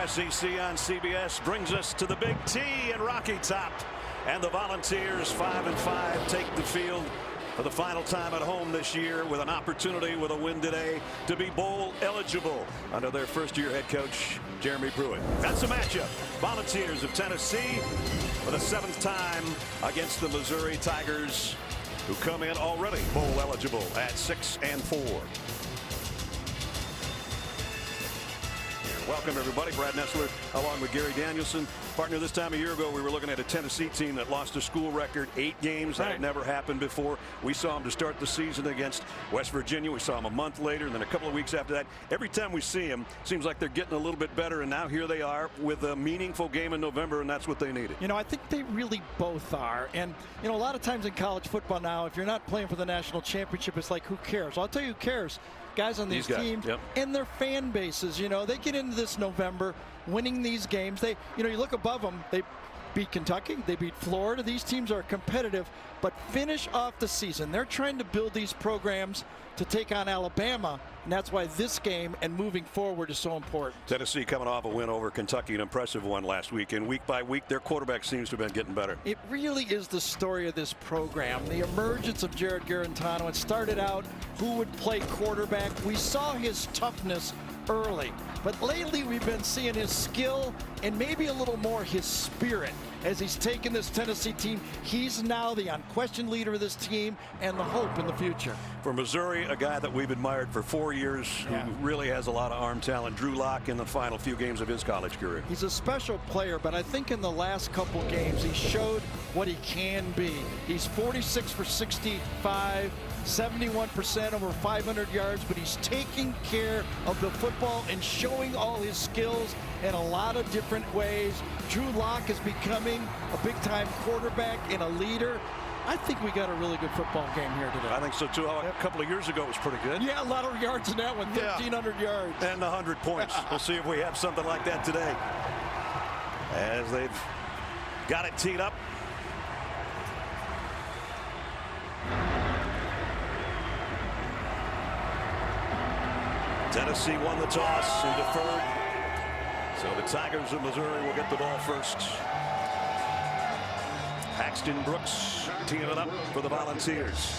SEC on CBS brings us to the Big T in Rocky Top. And the Volunteers, 5-5, take the field for the final time at home this year with an opportunity with a win today to be bowl eligible under their first-year head coach, Jeremy Pruitt. That's the matchup. Volunteers of Tennessee for the 7th time against the Missouri Tigers, who come in already bowl eligible at 6-4. Welcome, everybody. Brad Nessler along with Gary Danielson. Partner, this time a year ago, we were looking at a Tennessee team that lost a school record 8 games. That had never happened before. We saw them to start the season against West Virginia. We saw them a month later, and then a couple of weeks after that. Every time we see them, seems like they're getting a little bit better, and now here they are with a meaningful game in November, and that's what they needed. You know, I think they really both are. And, you know, a lot of times in college football now, if you're not playing for the national championship, it's like, who cares? I'll tell you who cares. Guys on these teams and their fan bases, you know, they get into this November winning these games. They, you know, you look above them, they beat Kentucky, they beat Florida. These teams are competitive, but finish off the season. They're trying to build these programs to take on Alabama, and that's why this game and moving forward is so important. Tennessee coming off a win over Kentucky, an impressive one last week, and week by week their quarterback seems to have been getting better. It really is the story of this program, the emergence of Jared Garantano. It started out who would play quarterback. We saw his toughness early, but lately we've been seeing his skill and maybe a little more his spirit as he's taken this Tennessee team. He's now the unquestioned leader of this team and the hope in the future. For Missouri, a guy that we've admired for 4 years, who really has a lot of arm talent, Drew Lock, in the final few games of his college career. He's a special player, but I think in the last couple games he showed what he can be. He's 46 for 65, 71%, over 500 yards, but he's taking care of the football and showing all his skills in a lot of different ways. Drew Lock is becoming a big-time quarterback and a leader. I think we got a really good football game here today. I think so, too. A couple of years ago it was pretty good. Yeah, a lot of yards in that one, 1,300 yards. And 100 points. We'll see if we have something like that today, as they've got it teed up. Tennessee won the toss and deferred. So the Tigers of Missouri will get the ball first. Paxton Brooks teeing it up for the Volunteers.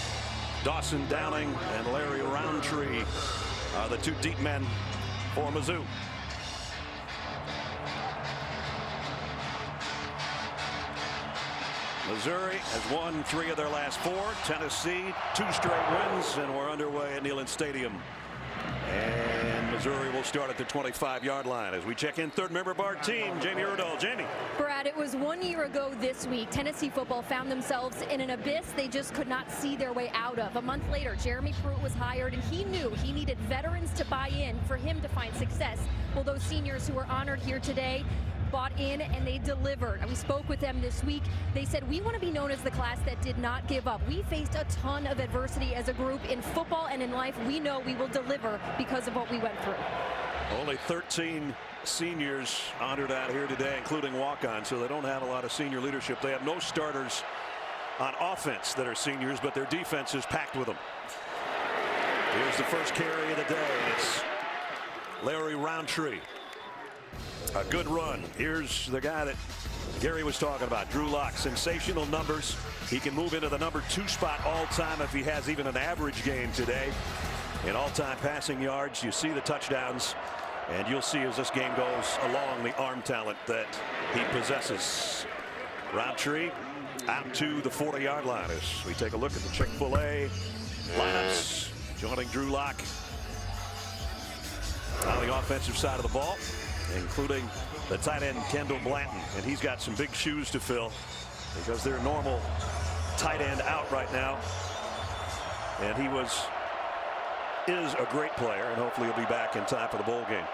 Dawson Downing and Larry Roundtree are the 2 deep men for Mizzou. Missouri has won 3 of their last 4. Tennessee 2 straight wins, and we're underway at Neyland Stadium. And Missouri will start at the 25-yard line as we check in third member of our team, Jamie Erdahl. Jamie. Brad, it was 1 year ago this week. Tennessee football found themselves in an abyss they just could not see their way out of. A month later, Jeremy Pruitt was hired, and he knew he needed veterans to buy in for him to find success. Well, those seniors who were honored here today bought in, and they delivered. And we spoke with them this week. They said, we want to be known as the class that did not give up. We faced a ton of adversity as a group in football and in life. We know we will deliver because of what we went through. Only 13 seniors honored out here today, including walk-ons, so they don't have a lot of senior leadership. They have no starters on offense that are seniors, but their defense is packed with them. Here's the first carry of the day. It's Larry Roundtree. A good run. Here's the guy that Gary was talking about, Drew Lock. Sensational numbers. He can move into the number 2 spot all time if he has even an average game today. In all-time passing yards, you see the touchdowns, and you'll see as this game goes along the arm talent that he possesses. Roundtree out to the 40-yard line as we take a look at the Chick-fil-A lineups. Joining Drew Lock on the offensive side of the ball, including the tight end Kendall Blanton, and he's got some big shoes to fill because their normal tight end out right now, and he is a great player, and hopefully he'll be back in time for the bowl game.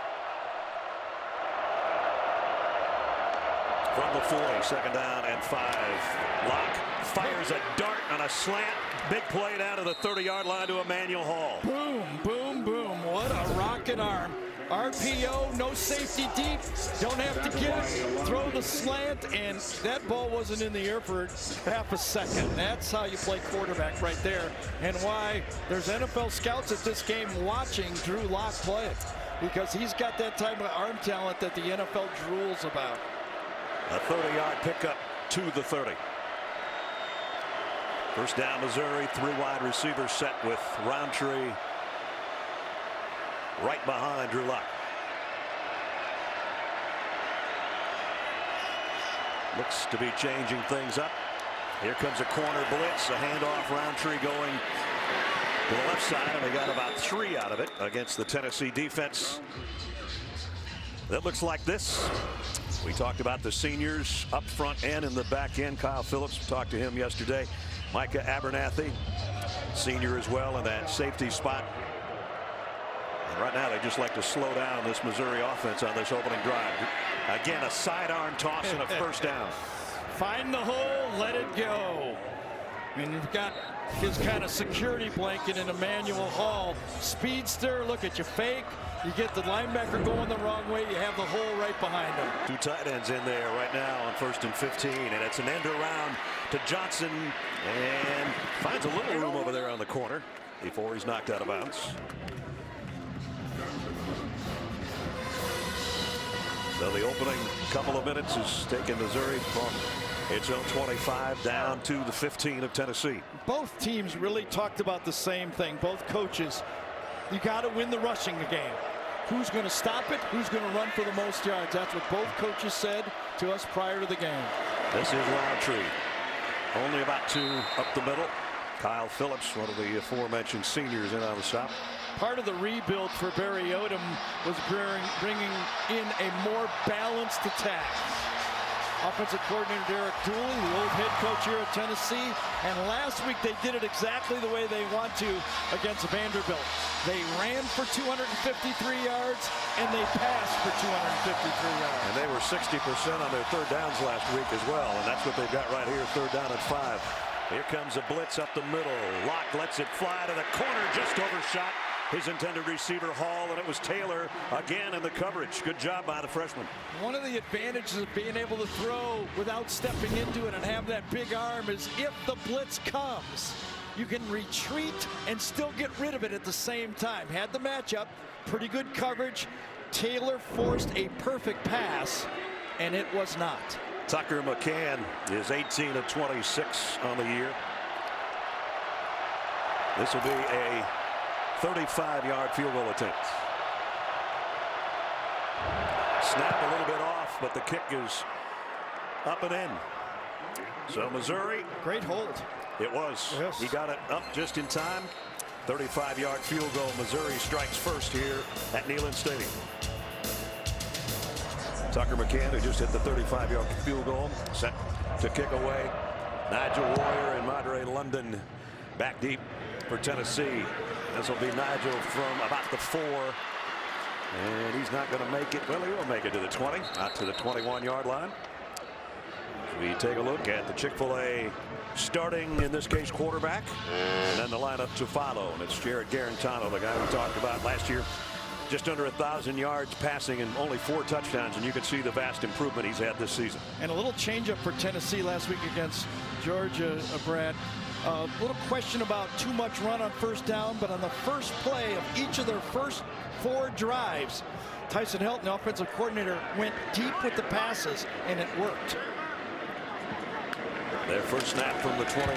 From the 40, 2nd down and 5. Lock fires a dart on a slant. Big play down to the 30-yard line to Emmanuel Hall. Boom, boom, boom. What a rocket arm. RPO, no safety deep, don't have to get it, throw the slant, and that ball wasn't in the air for half a second. That's how you play quarterback right there, and why there's NFL scouts at this game watching Drew Lock play it. because he's got that type of arm talent that the NFL drools about. A 30-yard pickup to the 30. First down, Missouri. 3 wide receivers set with Roundtree right behind Drew Lock. Looks to be changing things up. Here comes a corner blitz, a handoff. Roundtree going to the left side, and they got about 3 out of it against the Tennessee defense. That looks like this. We talked about the seniors up front and in the back end. Kyle Phillips, talked to him yesterday. Micah Abernathy, senior as well, in that safety spot. And right now they just like to slow down this Missouri offense on this opening drive. Again, a sidearm toss and a first down. Find the hole, let it go. And you've got his kind of security blanket in Emmanuel Hall. Speedster, look at you, fake. You get the linebacker going the wrong way, you have the hole right behind him. 2 tight ends in there right now on 1st and 15, and it's an end around to Johnson, and finds a little room over there on the corner before he's knocked out of bounds. So the opening couple of minutes has taken Missouri from its own 25 down to the 15 of Tennessee. Both teams really talked about the same thing, both coaches. You got to win the rushing game. Who's going to stop it? Who's going to run for the most yards? That's what both coaches said to us prior to the game. This is Roundtree. Only about 2 up the middle. Kyle Phillips, one of the aforementioned seniors, in on the stop. Part of the rebuild for Barry Odom was bringing in a more balanced attack. Offensive coordinator Derek Dooley, the old head coach here at Tennessee, and last week they did it exactly the way they want to against Vanderbilt. They ran for 253 yards and they passed for 253 yards. And they were 60% on their third downs last week as well, and that's what they've got right here, 3rd down and 5. Here comes a blitz up the middle. Locke lets it fly to the corner, just overshot his intended receiver Hall, and it was Taylor again in the coverage. Good job by the freshman. One of the advantages of being able to throw without stepping into it and have that big arm is if the blitz comes, you can retreat and still get rid of it at the same time. Had the matchup, pretty good coverage. Taylor forced a perfect pass, and it was not. Tucker McCann is 18 of 26 on the year. This will be a 35-yard field goal attempt. Snap a little bit off, but the kick is up and in. So Missouri. Great hold. It was. Yes. He got it up just in time. 35-yard field goal. Missouri strikes first here at Neyland Stadium. Tucker McCann, who just hit the 35-yard field goal, set to kick away. Nigel Warrior and Madre London back deep for Tennessee. This will be Nigel from about the 4. And he's not going to make it. Well, he will make it to the 20, not to the 21-yard line. We take a look at the Chick-fil-A starting, in this case, quarterback. And then the lineup to follow. And it's Jared Garantano, the guy we talked about last year. Just under 1,000 yards passing and only 4 touchdowns, and you can see the vast improvement he's had this season. And a little changeup for Tennessee last week against Georgia, Brad. A little question about too much run on first down, but on the first play of each of their first 4 drives, Tyson Helton, the offensive coordinator, went deep with the passes, and it worked. Their first snap from the 21.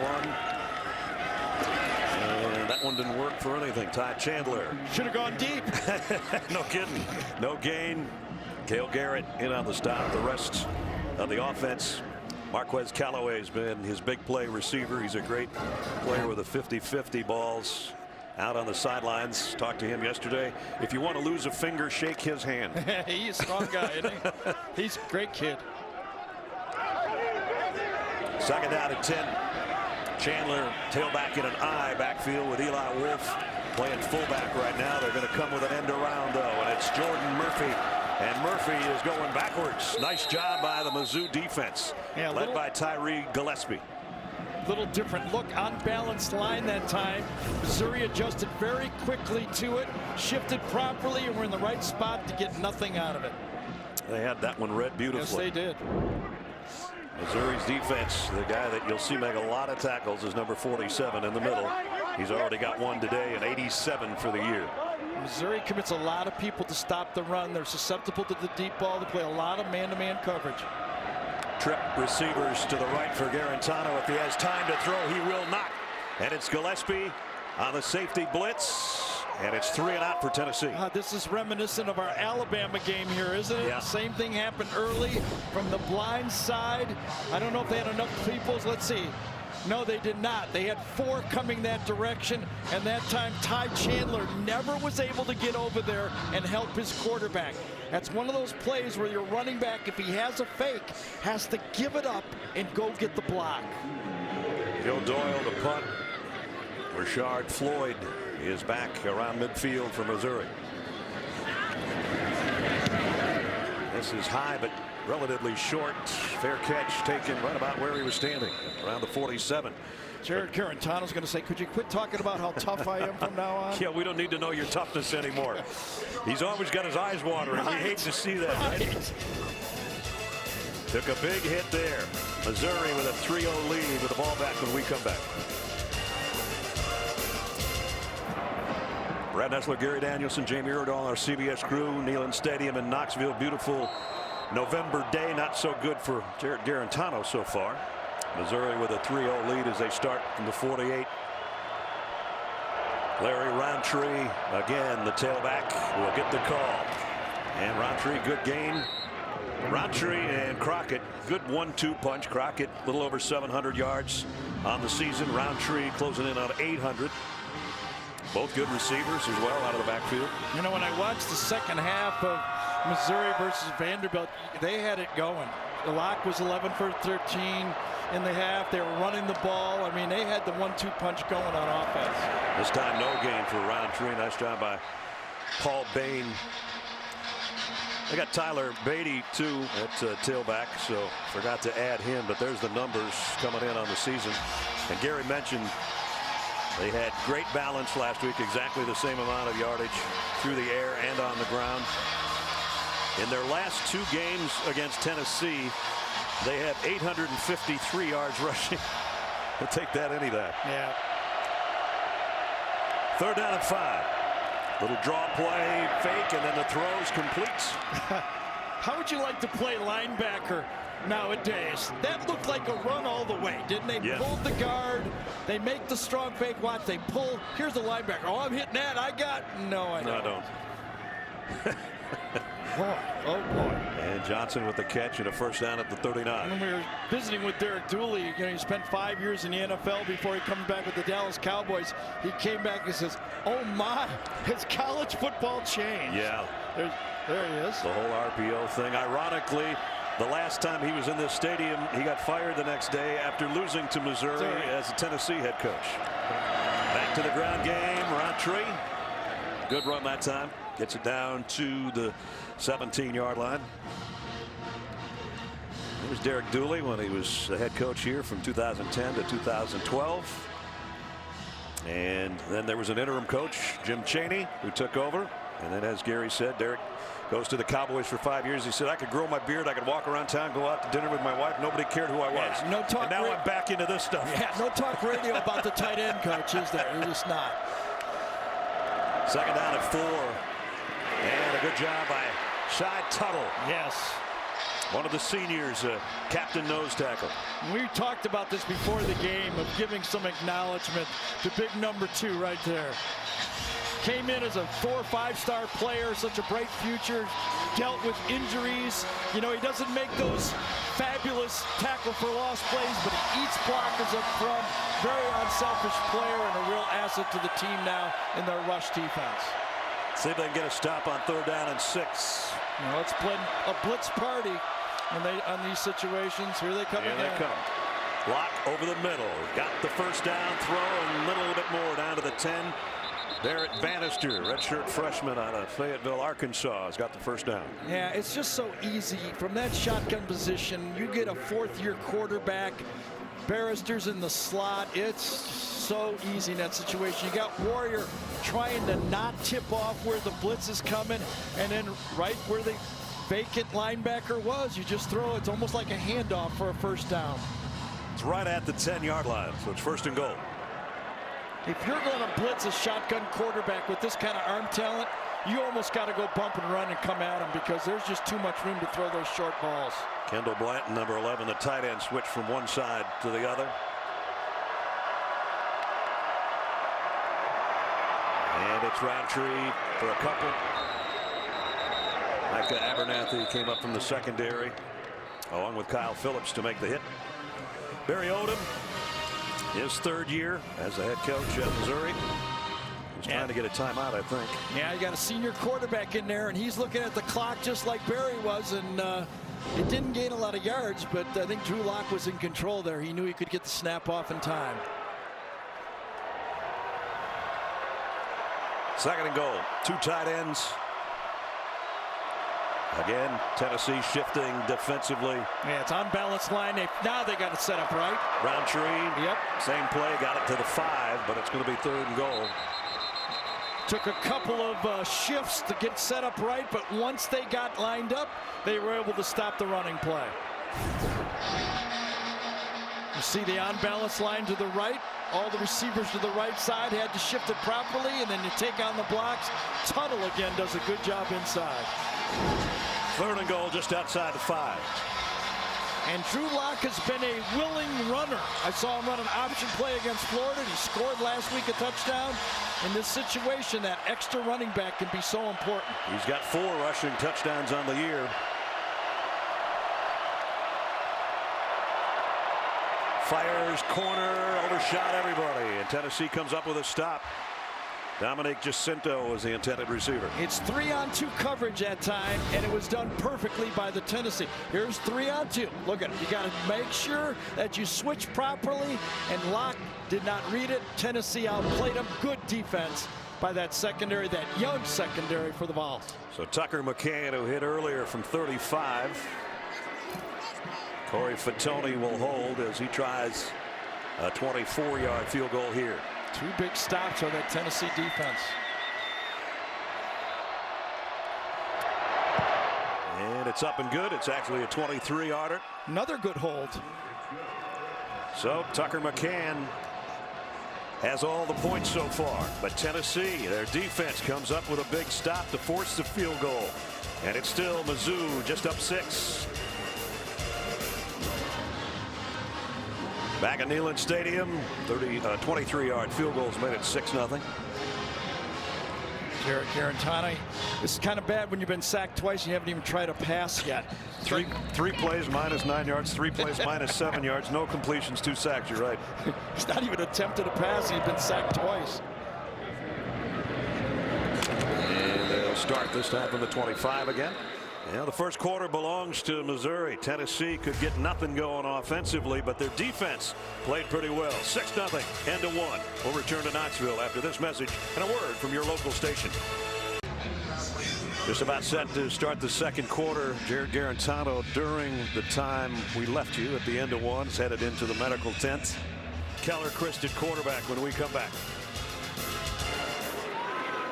And that one didn't work for anything. Ty Chandler. Should have gone deep. No kidding. No gain. Cale Garrett in on the stop. The rest of the offense. Marquez Callaway has been his big play receiver. He's a great player with a 50-50 balls out on the sidelines. Talked to him yesterday. If you want to lose a finger, shake his hand. He's a strong guy, isn't he? He's a great kid. 2nd down and 10. Chandler tailback in an I backfield with Eli Wolf playing fullback right now. They're going to come with an end around though, and it's Jordan Murphy. And Murphy is going backwards. Nice job by the Mizzou defense, led by Tyree Gillespie. Little different look, unbalanced line that time. Missouri adjusted very quickly to it, shifted properly, and were in the right spot to get nothing out of it. They had that one read beautifully. Yes, they did. Missouri's defense, the guy that you'll see make a lot of tackles, is number 47 in the middle. He's already got one today, and 87 for the year. Missouri commits a lot of people to stop the run. They're susceptible to the deep ball. They play a lot of man-to-man coverage. Trip receivers to the right for Garantano. If he has time to throw, he will not. And it's Gillespie on the safety blitz. And it's 3 and out for Tennessee. This is reminiscent of our Alabama game here, isn't it? Yeah. Same thing happened early from the blind side. I don't know if they had enough people. Let's see. No, they did not. They had 4 coming that direction, and that time Ty Chandler never was able to get over there and help his quarterback. That's one of those plays where your running back, if he has a fake, has to give it up and go get the block. Joe Doyle the punt. Rashard Floyd is back around midfield for Missouri. This is high but relatively short. Fair catch taken right about where he was standing, around the 47. Jared Garantano's going to say, could you quit talking about how tough I am from now on? Yeah, we don't need to know your toughness anymore. He's always got his eyes watering. Right. We hate to see that. Right? Took a big hit there. Missouri with a 3-0 lead with the ball back when we come back. Brad Nessler, Gary Danielson, Jamie Erdahl, our CBS crew, Neyland Stadium in Knoxville. Beautiful November day. Not so good for Jared Garantano so far. Missouri with a 3-0 lead as they start from the 48. Larry Roundtree, again, the tailback, will get the call. And Roundtree, good gain. Roundtree and Crockett, good 1-2 punch. Crockett, a little over 700 yards on the season. Roundtree closing in on 800. Both good receivers as well out of the backfield. You know, when I watched the second half of Missouri versus Vanderbilt, they had it going. The lock was 11 for 13 in the half. They were running the ball. I mean, they had the 1-2 punch going on offense. This time no gain for Roundtree. Nice job by Paul Bain. They got Tyler Beatty too at tailback, so forgot to add him, but there's the numbers coming in on the season. And Gary mentioned they had great balance last week, exactly the same amount of yardage through the air and on the ground. In their last 2 games against Tennessee, they have 853 yards rushing. We'll take that any day. Yeah. 3rd down and 5. Little draw play, fake, and then the throw's complete. How would you like to play linebacker nowadays? That looked like a run all the way, didn't they? Yeah. Pulled the guard. They make the strong fake. Watch, they pull. Here's the linebacker. Oh, I'm hitting that. I got. No, I don't. No, I don't. Boy, oh boy. And Johnson with the catch and a 1st down at the 39. When we were visiting with Derek Dooley, you know, he spent 5 years in the NFL before he comes back with the Dallas Cowboys. He came back and says, oh my, has college football changed? Yeah. There he is. The whole RPO thing. Ironically, the last time he was in this stadium, he got fired the next day after losing to Missouri as a Tennessee head coach. Back to the ground game. Roundtree. Good run that time. Gets it down to the 17-yard line. It was Derek Dooley when he was the head coach here from 2010 to 2012. And then there was an interim coach, Jim Chaney, who took over. And then, as Gary said, Derek goes to the Cowboys for 5 years. He said, I could grow my beard, I could walk around town, go out to dinner with my wife. Nobody cared who I was. Yeah, no talk. And now I'm back into this stuff. Yeah, no talk radio about the tight end coach, is there? It's just not. 2nd down at 4. And a good job by Shai Tuttle. Yes. One of the seniors, captain nose tackle. We talked about this before the game of giving some acknowledgement to big number 2 right there. Came in as a 4- or 5-star player, such a bright future, dealt with injuries. You know, he doesn't make those fabulous tackle for loss plays, but he eats blockers up front. Very unselfish player and a real asset to the team now in their rush defense. See if they can get a stop on 3rd down and 6. You know, it's been a blitz party on these situations. Here they come again. Here they come. Lock over the middle. Got the 1st down throw and a little bit more down to the 10. Barrett Bannister, redshirt freshman out of Fayetteville, Arkansas, has got the 1st down. Yeah, it's just so easy. From that shotgun position, you get a 4th-year quarterback. Barrister's in the slot. It's so easy in that situation. You got Warrior trying to not tip off where the blitz is coming, and then right where the vacant linebacker was, you just throw. It's almost like a handoff for a 1st down. It's right at the 10-yard line, so it's 1st and goal. If you're going to blitz a shotgun quarterback with this kind of arm talent, you almost got to go bump and run and come at him because there's just too much room to throw those short balls. Kendall Blanton, number 11, the tight end, switched from one side to the other. And it's Roundtree for a couple. Micah Abernathy came up from the secondary, along with Kyle Phillips to make the hit. Barry Odom, his third year as the head coach at Missouri. He's trying to get a timeout, I think. Yeah, you got a senior quarterback in there, and he's looking at the clock just like Barry was, and it didn't gain a lot of yards, but I think Drew Lock was in control there. He knew he could get the snap off in time. Second and goal. Two tight ends. Again, Tennessee shifting defensively. Yeah, it's unbalanced line. Now they got it set up right. Roundtree. Yep. Same play. Got it to the 5, but it's going to be third and goal. Took a couple of shifts to get set up right, but once they got lined up, they were able to stop the running play. You see the unbalanced line to the right. All the receivers to the right side had to shift it properly, and then you take on the blocks. Tuttle again does a good job inside. Third and goal just outside the 5. And Drew Lock has been a willing runner. I saw him run an option play against Florida. He scored last week a touchdown. In this situation, that extra running back can be so important. He's got 4 rushing touchdowns on the year. Fires corner, overshot everybody, and Tennessee comes up with a stop. Dominic Jacinto was the intended receiver. It's 3-on-2 coverage that time, and it was done perfectly by the Tennessee. Here's 3-on-2. Look at it. You got to make sure that you switch properly, and Locke did not read it. Tennessee outplayed him. Good defense by that secondary, that young secondary for the Vols. So Tucker McCann, who hit earlier from 35. Corey Fatoni will hold as he tries a 24-yard field goal here. 2 big stops on that Tennessee defense. And it's up and good. It's actually a 23-yarder. Another good hold. So Tucker McCann has all the points so far. But Tennessee, their defense comes up with a big stop to force the field goal. And it's still Mizzou just up 6. Back at Neyland Stadium, 23-yard field goals made it 6-0. Jarrett Garantano, this is kind of bad when you've been sacked twice and you haven't even tried a pass yet. Three plays minus 9 yards, 3 plays minus 7 yards, no completions, 2 sacks. You're right. He's not even attempted a pass. He's been sacked twice. And they'll start this time from the 25 again. Yeah, the first quarter belongs to Missouri. Tennessee could get nothing going offensively, but their defense played pretty well. 6-0, end to 1. We'll return to Knoxville after this message and a word from your local station. Just about set to start the second quarter. Jared Garantano, during the time we left you at the end of 1, is headed into the medical tent. Keller Christ at quarterback when we come back.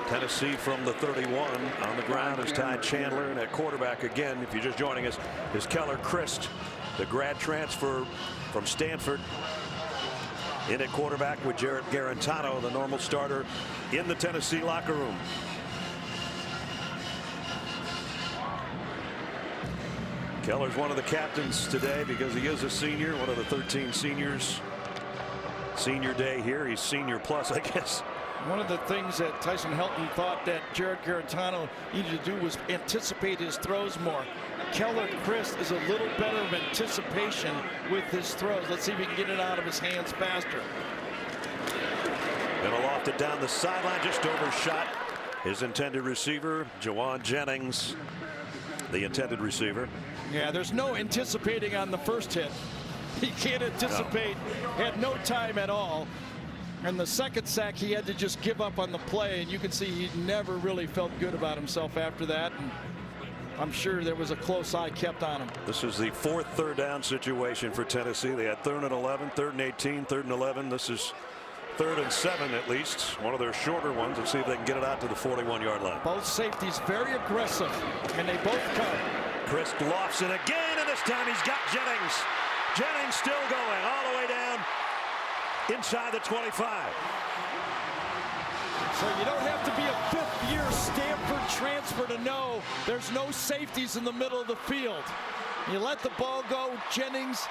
Tennessee from the 31 on the ground is Ty Chandler, and at quarterback again, if you're just joining us, is Keller Christ, the grad transfer from Stanford. In at quarterback with Jared Garantano, the normal starter in the Tennessee locker room. Keller's one of the captains today because he is a senior, one of the 13 seniors. Senior day here, he's senior plus, I guess. One of the things that Tyson Helton thought that Jared Garantano needed to do was anticipate his throws more. Keller Christ is a little better of anticipation with his throws. Let's see if he can get it out of his hands faster. Gonna loft it down the sideline, just overshot his intended receiver, Jawan Jennings, the intended receiver. Yeah, there's no anticipating on the first hit. He can't anticipate, had no time at all. And the second sack, he had to just give up on the play, and you can see he never really felt good about himself after that. And I'm sure there was a close eye kept on him. This is the 4th third down situation for Tennessee. They had 3rd and 11, 3rd and 18, 3rd and 11. This is 3rd and 7 at least, one of their shorter ones. Let's see if they can get it out to the 41-yard line. Both safeties very aggressive, and they both come. Chris lofts it again, and this time he's got Jennings. Jennings still going all the way down inside the 25. So you don't have to be a fifth-year Stanford transfer to know there's no safeties in the middle of the field. You let the ball go, Jennings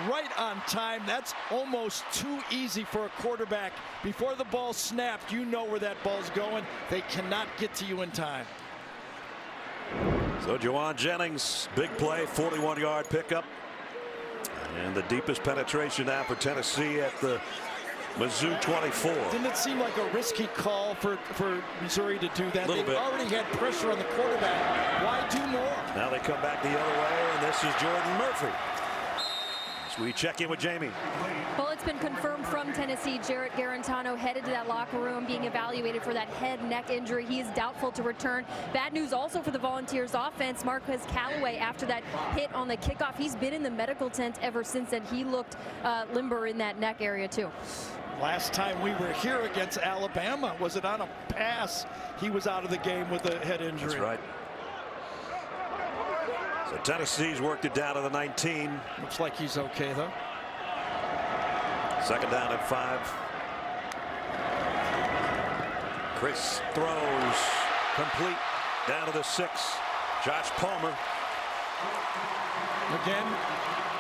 right on time. That's almost too easy for a quarterback. Before the ball snapped, you know where that ball's going. They cannot get to you in time. So Juwan Jennings, big play, 41-yard pickup. And the deepest penetration now for Tennessee at the Mizzou 24. Didn't it seem like a risky call for Missouri to do that? They've already had pressure on the quarterback. Why do more? Now they come back the other way, and this is Jordan Murphy. So we check in with Jamie. Well, it's been confirmed from Tennessee. Jarrett Garantano headed to that locker room being evaluated for that head neck injury. He is doubtful to return. Bad news also for the Volunteers offense. Marquez Callaway, after that hit on the kickoff, he's been in the medical tent ever since, and he looked limber in that neck area too. Last time we were here against Alabama, was it on a pass? He was out of the game with a head injury. That's right. So Tennessee's worked it down to the 19. Looks like he's okay, though. Second down and 5. Chris throws complete down to the 6. Josh Palmer. Again,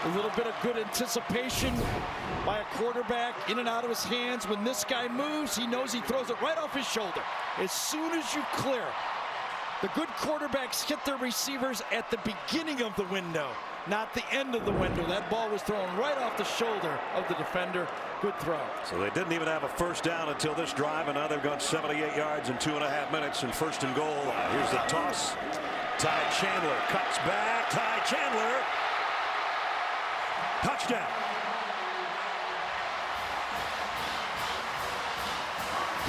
a little bit of good anticipation by a quarterback, in and out of his hands. When this guy moves, he knows he throws it right off his shoulder. As soon as you clear, the good quarterbacks hit their receivers at the beginning of the window, not the end of the window. That ball was thrown right off the shoulder of the defender. Good throw. So they didn't even have a first down until this drive, and now they've gone 78 yards in 2.5 minutes, and first and goal. Here's the toss. Ty Chandler cuts back. Ty Chandler. Touchdown.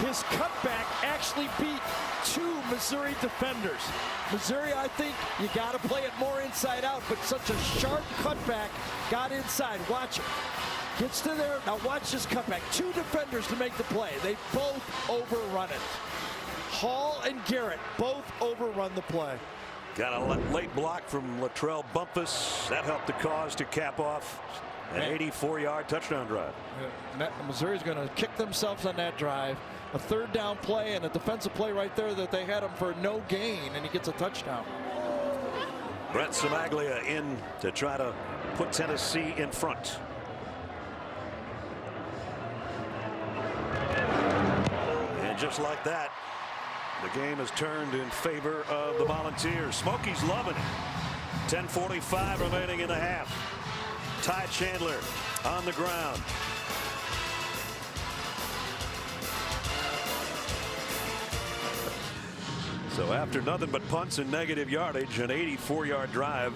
His cutback actually beat 2 Missouri defenders. Missouri, I think you got to play it more inside out, but such a sharp cutback got inside. Watch it. Gets to there. Now watch this cutback. 2 defenders to make the play. They both overrun it. Hall and Garrett both overrun the play. Got a late block from Latrell Bumpus. That helped the cause to cap off an 84-yard touchdown drive. Missouri's going to kick themselves on that drive. A third down play and a defensive play right there that they had him for no gain, and he gets a touchdown. Brett Samaglia in to try to put Tennessee in front. And just like that, the game has turned in favor of the Volunteers. Smokey's loving it. 10:45 remaining in the half. Ty Chandler on the ground. So after nothing but punts and negative yardage, an 84-yard drive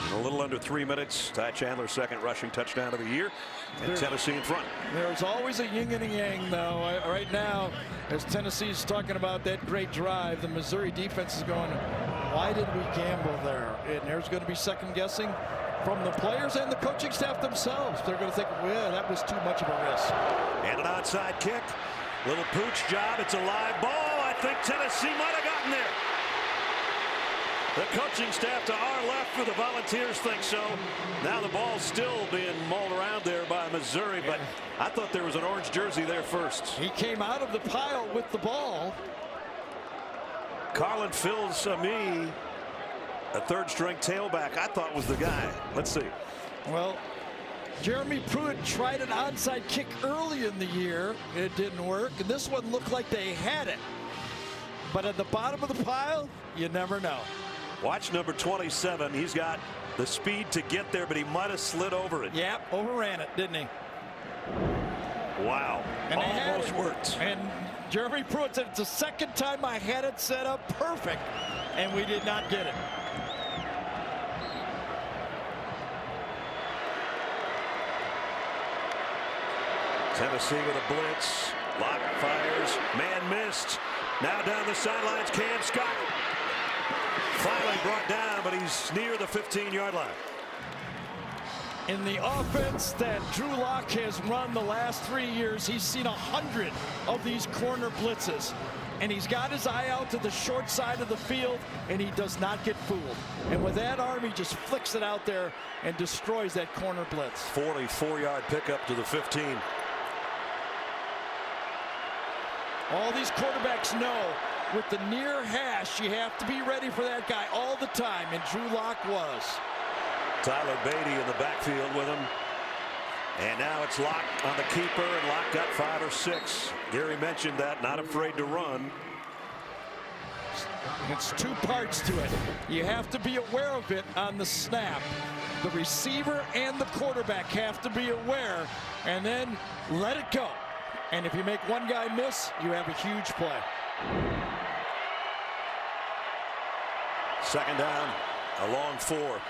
in a little under 3 minutes. Ty Chandler's second rushing touchdown of the year, and Tennessee in front. There's always a yin and a yang, though. Right now, as Tennessee's talking about that great drive, the Missouri defense is going, why did we gamble there? And there's going to be second guessing from the players and the coaching staff themselves. They're going to think, well, that was too much of a risk. And an onside kick. Little pooch job. It's a live ball. I think Tennessee might have gotten there. The coaching staff to our left for the Volunteers think so. Now the ball's still being mauled around there by Missouri, but I thought there was an orange jersey there first. He came out of the pile with the ball. Carlin Phil's-Ami, a third-string tailback, I thought was the guy. Let's see. Well, Jeremy Pruitt tried an onside kick early in the year. It didn't work, and this one looked like they had it. But at the bottom of the pile, you never know. Watch number 27. He's got the speed to get there, but he might have slid over it. Yep, overran it, didn't he? Wow. And almost worked. And Jeremy Pruitt said, it's the second time I had it set up perfect, and we did not get it. Tennessee with a blitz. Lock fires. Man missed. Now down the sidelines, Cam Scott. Finally brought down, but he's near the 15-yard line. In the offense that Drew Lock has run the last 3 years, he's seen 100 of these corner blitzes. And he's got his eye out to the short side of the field, and he does not get fooled. And with that arm, he just flicks it out there and destroys that corner blitz. 44-yard pickup to the 15. All these quarterbacks know with the near hash, you have to be ready for that guy all the time, and Drew Lock was. Tyler Beatty in the backfield with him. And now it's Lock on the keeper, and Lock got 5 or 6. Gary mentioned that, not afraid to run. It's 2 parts to it. You have to be aware of it on the snap. The receiver and the quarterback have to be aware, and then let it go. And if you make one guy miss, you have a huge play. Second down, a long 4.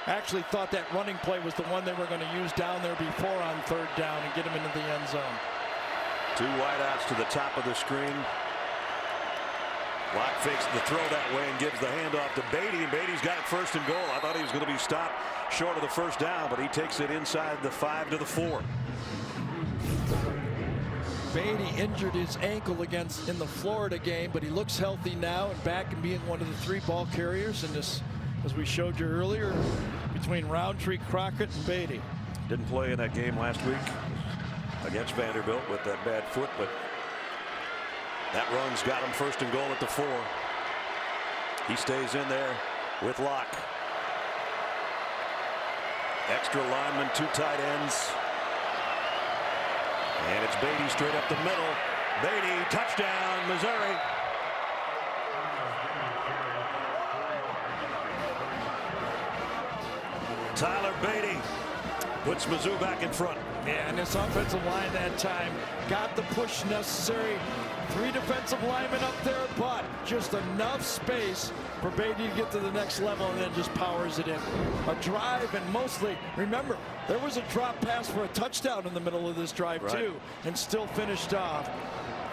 Actually thought that running play was the one they were going to use down there before on 3rd down and get him into the end zone. 2 wideouts to the top of the screen. Lock fakes the throw that way and gives the handoff to Beatty, and Beatty's got it 1st and goal. I thought he was going to be stopped short of the 1st down, but he takes it inside the 5 to the 4. Beatty injured his ankle in the Florida game, but he looks healthy now and back and being one of the 3 ball carriers in this, as we showed you earlier, between Roundtree, Crockett, and Beatty. Didn't play in that game last week against Vanderbilt with that bad foot, but that run's got him 1st and goal at the 4. He stays in there with Lock. Extra lineman, 2 tight ends. And it's Beatty straight up the middle. Beatty, touchdown, Missouri. Tyler Beatty puts Mizzou back in front. Yeah, and this offensive line that time got the push necessary. 3 defensive linemen up there, but just enough space for Beatty to get to the next level, and then just powers it in. A drive, and mostly, remember, there was a drop pass for a touchdown in the middle of this drive, too, and still finished off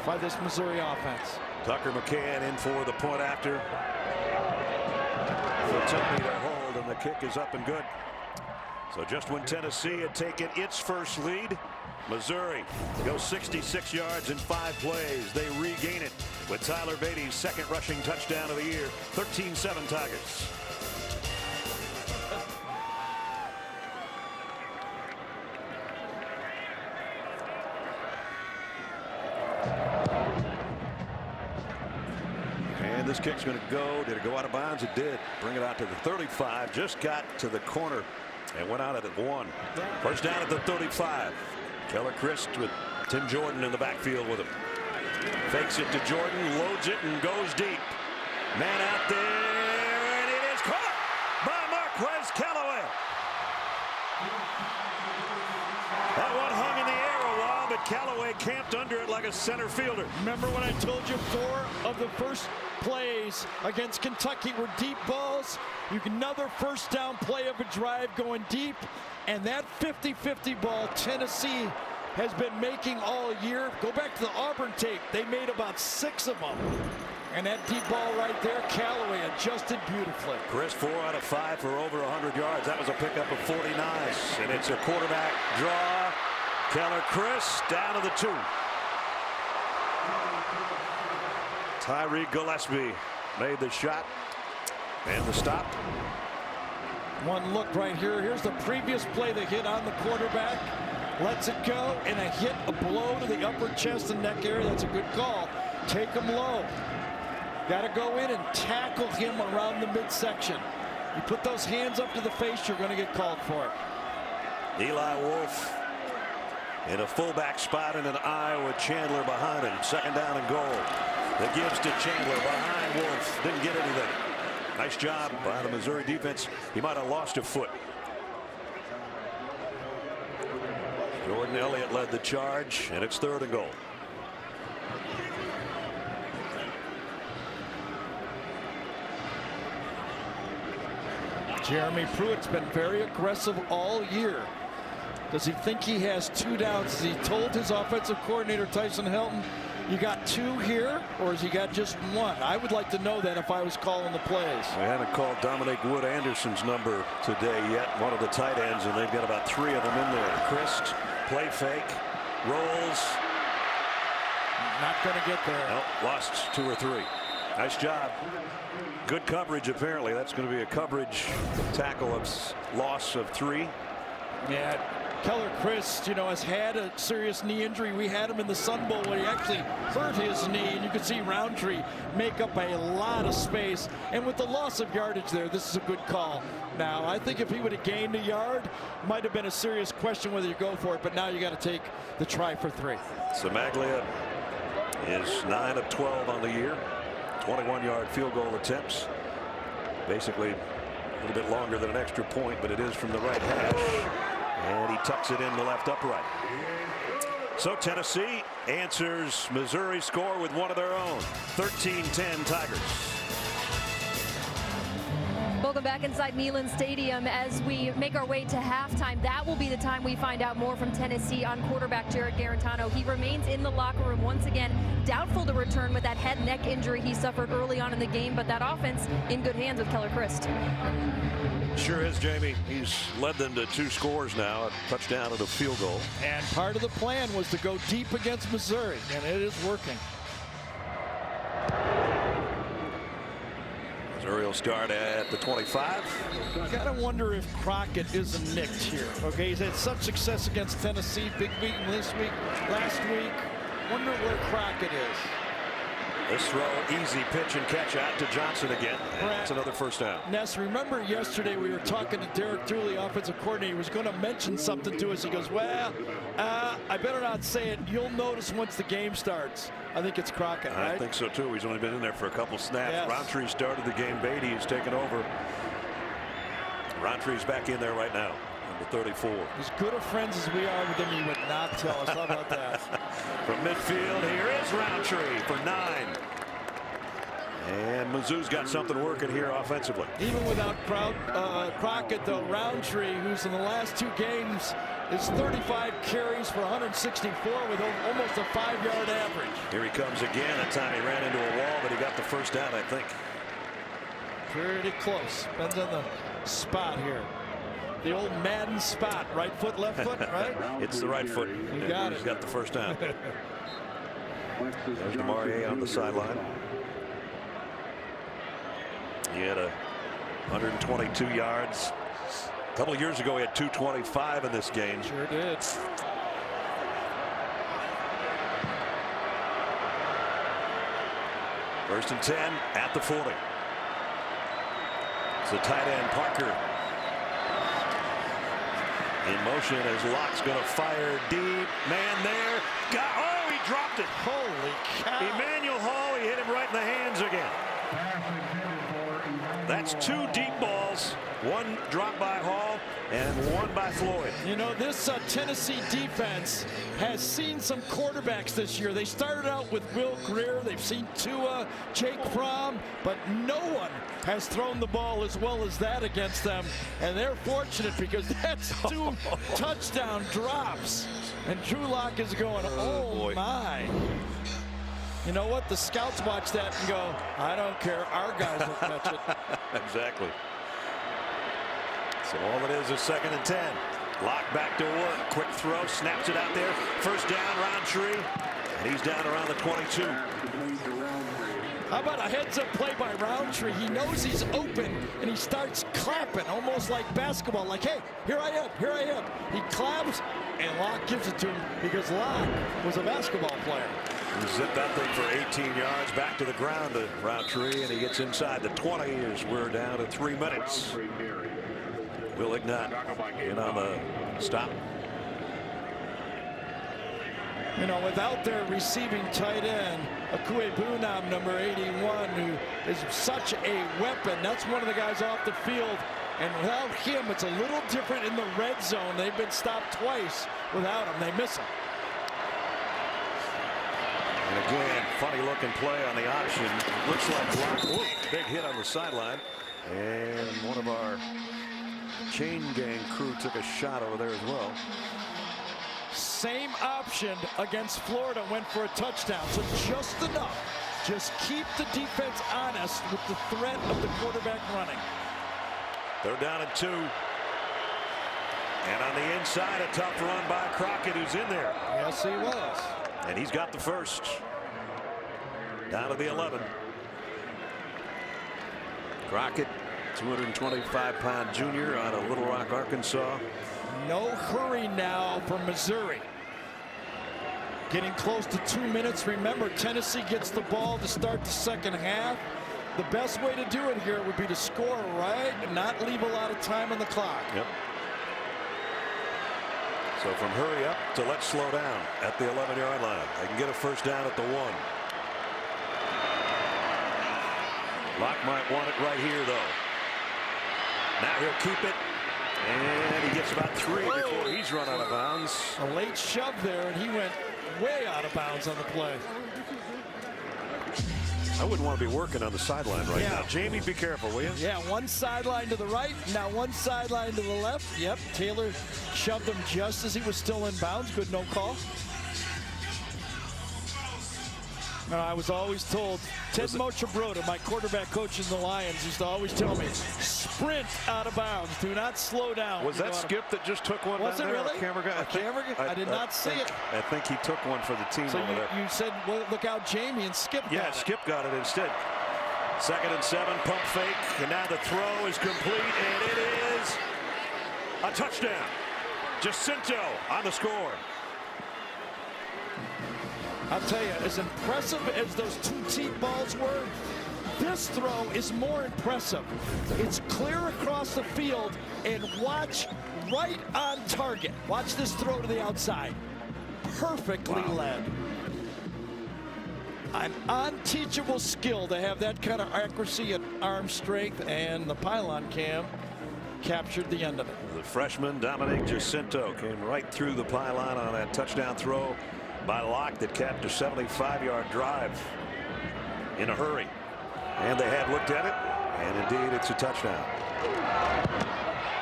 by this Missouri offense. Tucker McCann in for the point after. For Tony to hold, and the kick is up and good. So just when Tennessee had taken its first lead, Missouri goes 66 yards in 5 plays. They regain it with Tyler Beatty's 2nd rushing touchdown of the year. 13-7 Tigers. And this kick's going to go. Did it go out of bounds? It did. Bring it out to the 35. Just got to the corner and went out at it 1. First down at the 35. Keller Christ with Tim Jordan in the backfield with him. Fakes it to Jordan, loads it, and goes deep. Man out there, and it is caught by Marquez Callaway. That one hung in the air a while, but Callaway camped under it like a center fielder. Remember when I told you 4 of the first plays against Kentucky were deep balls? Another 1st down play of a drive going deep, and that 50-50 ball Tennessee has been making all year. Go back to the Auburn tape. They made about 6 of them. And that deep ball right there, Callaway adjusted beautifully. Chris, 4 out of 5 for over 100 yards. That was a pickup of 49. And it's a quarterback draw. Keller Chris down to the 2. Tyree Gillespie made the shot and the stop. One look right here. Here's the previous play, the hit on the quarterback. Lets it go, and a hit, a blow to the upper chest and neck area. That's a good call. Take him low. Got to go in and tackle him around the midsection. You put those hands up to the face, you're going to get called for it. Eli Wolf in a fullback spot in an eye with Chandler behind him. 2nd down and goal. That gives to Chandler behind Wolf. Didn't get anything. Nice job by the Missouri defense. He might have lost a foot. Jordan Elliott led the charge, and it's 3rd and goal. Jeremy Pruitt's been very aggressive all year. Does he think he has 2 downs? Has he told his offensive coordinator, Tyson Helton, you got 2 here, or has he got just 1? I would like to know that if I was calling the plays. We haven't called Dominic Wood Anderson's number today yet, one of the tight ends, and they've got about 3 of them in there. Christ, play fake, rolls. Not going to get there. Nope, lost 2 or 3. Nice job. Good coverage, apparently. That's going to be a coverage tackle of loss of 3. Yeah, Keller Christ, has had a serious knee injury. We had him in the Sun Bowl where he actually hurt his knee, and you could see Roundtree make up a lot of space. And with the loss of yardage there, this is a good call. Now, I think if he would have gained a yard, might have been a serious question whether you go for it, but now you got to take the try for 3. So Maglia is 9 of 12 on the year, 21-yard field goal attempts. Basically a little bit longer than an extra point, but it is from the right hash. And he tucks it in the left upright. So Tennessee answers Missouri's score with one of their own. 13-10 Tigers. Welcome back inside Neyland Stadium as we make our way to halftime. That will be the time we find out more from Tennessee on quarterback Jarrett Garantano. He remains in the locker room once again, doubtful to return with that head neck injury he suffered early on in the game, but that offense in good hands with Keller Christ. Sure is, Jamie. He's led them to 2 scores now, a touchdown and a field goal. And part of the plan was to go deep against Missouri, and it is working. Missouri will start at the 25. You gotta wonder if Crockett isn't nicked here. Okay, he's had such success against Tennessee, big beating this week, last week. Wonder where Crockett is. This throw, easy pitch and catch out to Johnson again. And that's another first down. Ness, remember yesterday we were talking to Derek Dooley, offensive coordinator. He was going to mention something to us. He goes, well, I better not say it. You'll notice once the game starts. I think it's Crockett, right? I think so, too. He's only been in there for a couple snaps. Yes. Roundtree started the game. Beatty has taken over. Roundtree's back in there right now. Number 34. As good of friends as we are with him, he would not tell us. How about that? From midfield, here is Roundtree for 9. And Mizzou's got something working here offensively. Even without Crockett, though, Roundtree, who's in the last 2 games, is 35 carries for 164 with almost a 5-yard average. Here he comes again. That time he ran into a wall, but he got the first down, I think. Pretty close. Depends on the spot here. The old Madden spot. Right foot, left foot, right? It's the right foot. You got it. He's got the first down. There's DeMaurier on the sideline. He had 122 yards. A couple of years ago, he had 225 in this game. Sure did. First and 10 at the 40. It's the tight end Parker in motion as Locke's going to fire deep. Man there. Oh, he dropped it. Holy cow. Emmanuel Hall, he hit him right in the hands again. That's 2 deep balls. One dropped by Hall and one by Floyd. You know, this Tennessee defense has seen some quarterbacks this year. They started out with Will Greer. They've seen Tua, Jake Fromm, but no one has thrown the ball as well as that against them. And they're fortunate because that's 2 touchdown drops. And Drew Lock is going, oh my. You know what? The scouts watch that and go, I don't care. Our guys will catch it. Exactly. So all it is 2nd and 10. Lock back to work. Quick throw. Snaps it out there. First down, Roundtree. And he's down around the 22. How about a heads-up play by Roundtree? He knows he's open, and he starts clapping, almost like basketball, like, hey, here I am, here I am. He claps, and Locke gives it to him because Locke was a basketball player. He zipped that thing for 18 yards back to the ground to Roundtree, and he gets inside the 20 as we're down to 3 minutes. Will Ignat in on the stop. You know, without their receiving tight end, Akue Bunam, number 81, who is such a weapon. That's one of the guys off the field. And without him, it's a little different in the red zone. They've been stopped twice. Without him, they miss him. And again, funny looking play on the option. Looks like block. Ooh, big hit on the sideline. And one of our chain gang crew took a shot over there as well. Same option against Florida, went for a touchdown. So just enough. Just keep the defense honest with the threat of the quarterback running. They're down at 2. And on the inside, a tough run by Crockett, who's in there. Yes, he was. And he's got the first. Down to the 11. Crockett, 225-pound junior out of Little Rock, Arkansas. No hurry now for Missouri. Getting close to 2 minutes. Remember, Tennessee gets the ball to start the second half. The best way to do it here would be to score right and not leave a lot of time on the clock. Yep. So from hurry up to let's slow down at the 11-yard line. They can get a first down at the 1. Locke might want it right here, though. Now he'll keep it. And he gets about 3 before he's run out of bounds. A late shove there, and he went way out of bounds on the play. I wouldn't want to be working on the sideline right now. Jamie, be careful, will you? Yeah, one sideline to the right, now one sideline to the left. Yep, Taylor shoved him just as he was still in bounds. Good no call. I was always told, Ted Mochabroda, my quarterback coach in the Lions, used to always tell me, sprint out of bounds. Do not slow down. Was that Skip that just took one? Was it there? really? Camera guy? I did not see it. I think he took one for the team so over there. You said, well, look out, Jamie, and Skip got it. Skip got it instead. 2nd and 7, pump fake, and now the throw is complete, and it is a touchdown. Jacinto on the score. I'll tell you, as impressive as those 2 deep balls were, this throw is more impressive. It's clear across the field, and watch, right on target. Watch this throw to the outside. Perfectly led. An unteachable skill to have that kind of accuracy and arm strength, and the pylon cam captured the end of it. The freshman Dominic Jacinto came right through the pylon on that touchdown throw by Locke that capped a 75-yard drive in a hurry. And they had looked at it, and indeed it's a touchdown.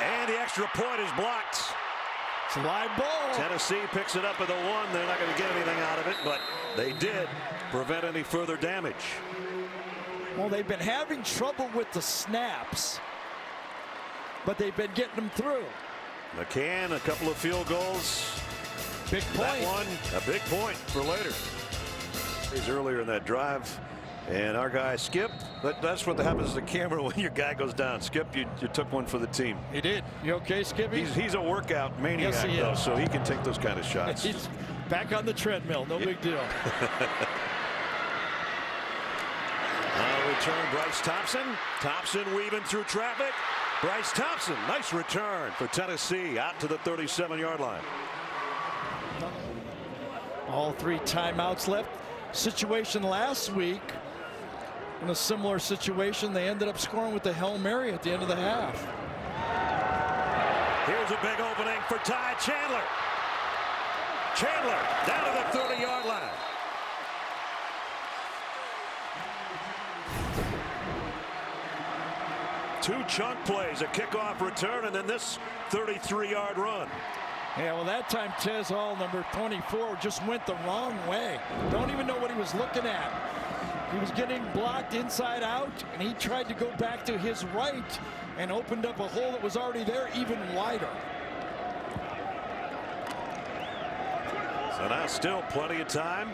And the extra point is blocked. It's a live ball. Tennessee picks it up at the 1. They're not going to get anything out of it, but they did prevent any further damage. Well, they've been having trouble with the snaps, but they've been getting them through. McCann, a couple of field goals. Big point. That one, a big point for later. He's earlier in that drive, and our guy Skip, that's what happens to the camera when your guy goes down. Skip, you took one for the team. He did. You okay, Skippy? He's a workout maniac, yes, he though, is. so he can take those kind of shots. He's back on the treadmill. No big deal. Return, Bryce Thompson. Thompson weaving through traffic. Bryce Thompson, nice return for Tennessee out to the 37-yard line. All 3 timeouts left. Situation last week, in a similar situation, they ended up scoring with the Hail Mary at the end of the half. Here's a big opening for Ty Chandler. Chandler down to the 30-yard line. Two chunk plays, a kickoff return, and then this 33-yard run. Yeah, well, that time Tez Hall, number 24, just went the wrong way. Don't even know what he was looking at. He was getting blocked inside out, and he tried to go back to his right and opened up a hole that was already there even wider. So now still plenty of time,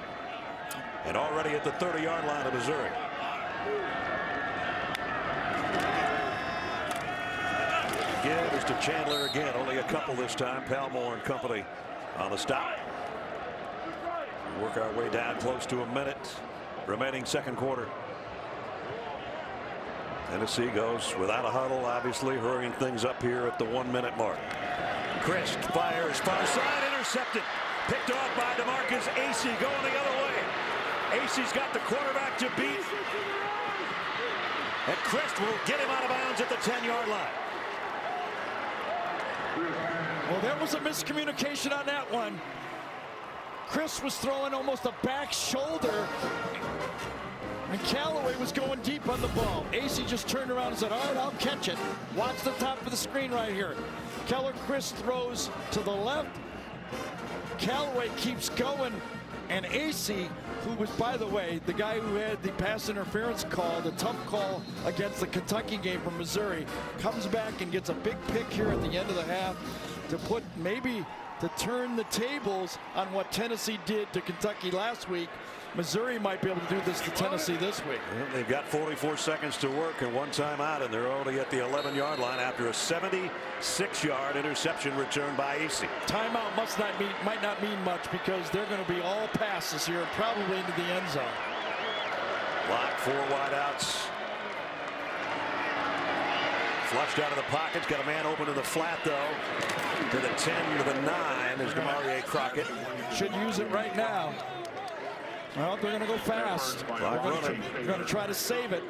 and already at the 30-yard line of Missouri. Give is to Chandler again. Only a couple this time. Palmore and company on the stop. Work our way down close to a minute remaining second quarter. Tennessee goes without a huddle, obviously hurrying things up here at the 1-minute mark. Christ fires far side, intercepted. Picked off by DeMarcus Acey going the other way. Acey's got the quarterback to beat. And Christ will get him out of bounds at the 10-yard line. Well, there was a miscommunication on that one. Chris was throwing almost a back shoulder, and Callaway was going deep on the ball. Acey just turned around and said, all right, I'll catch it. Watch the top of the screen right here. Keller Chris throws to the left. Callaway keeps going, and Acey, who was, by the way, the guy who had the pass interference call, the tough call against the Kentucky game from Missouri, comes back and gets a big pick here at the end of the half to put maybe to turn the tables on what Tennessee did to Kentucky last week. Missouri might be able to do this to Tennessee this week. Well, they've got 44 seconds to work and one timeout, and they're only at the 11-yard line after a 76-yard interception returned by AC. Timeout might not mean much because they're going to be all passes here, probably into the end zone. Lock, 4 wideouts. Flushed out of the pocket. Got a man open in the flat, though. To the 10, to the 9 is Demarie Crockett. Should use it right now. Well, they're going to go fast. They're going to try to save it.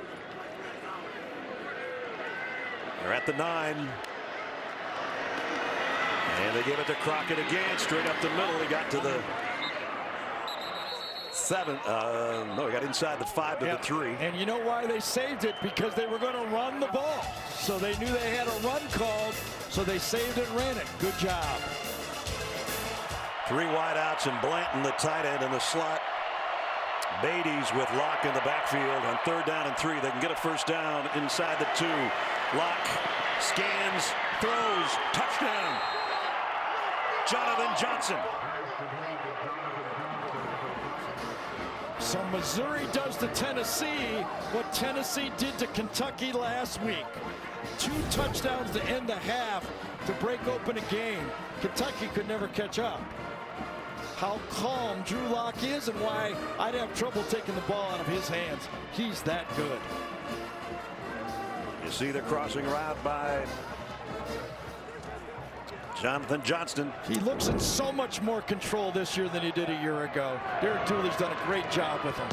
They're at the 9. And they give it to Crockett again, straight up the middle. He got to the 7. No, he got inside the 5 to the 3. And you know why they saved it? Because they were going to run the ball. So they knew they had a run called, so they saved it and ran it. Good job. 3 wideouts and Blanton, the tight end, in the slot. Beatties with Locke in the backfield on 3rd down and 3. They can get a first down inside the 2. Locke scans, throws, touchdown. Jonathan Johnson. So Missouri does to Tennessee what Tennessee did to Kentucky last week. 2 touchdowns to end the half to break open a game. Kentucky could never catch up. How calm Drew Lock is and why I'd have trouble taking the ball out of his hands. He's that good. You see the crossing route by Jonathan Johnston. He looks in so much more control this year than he did a year ago. Derek Dooley's done a great job with him.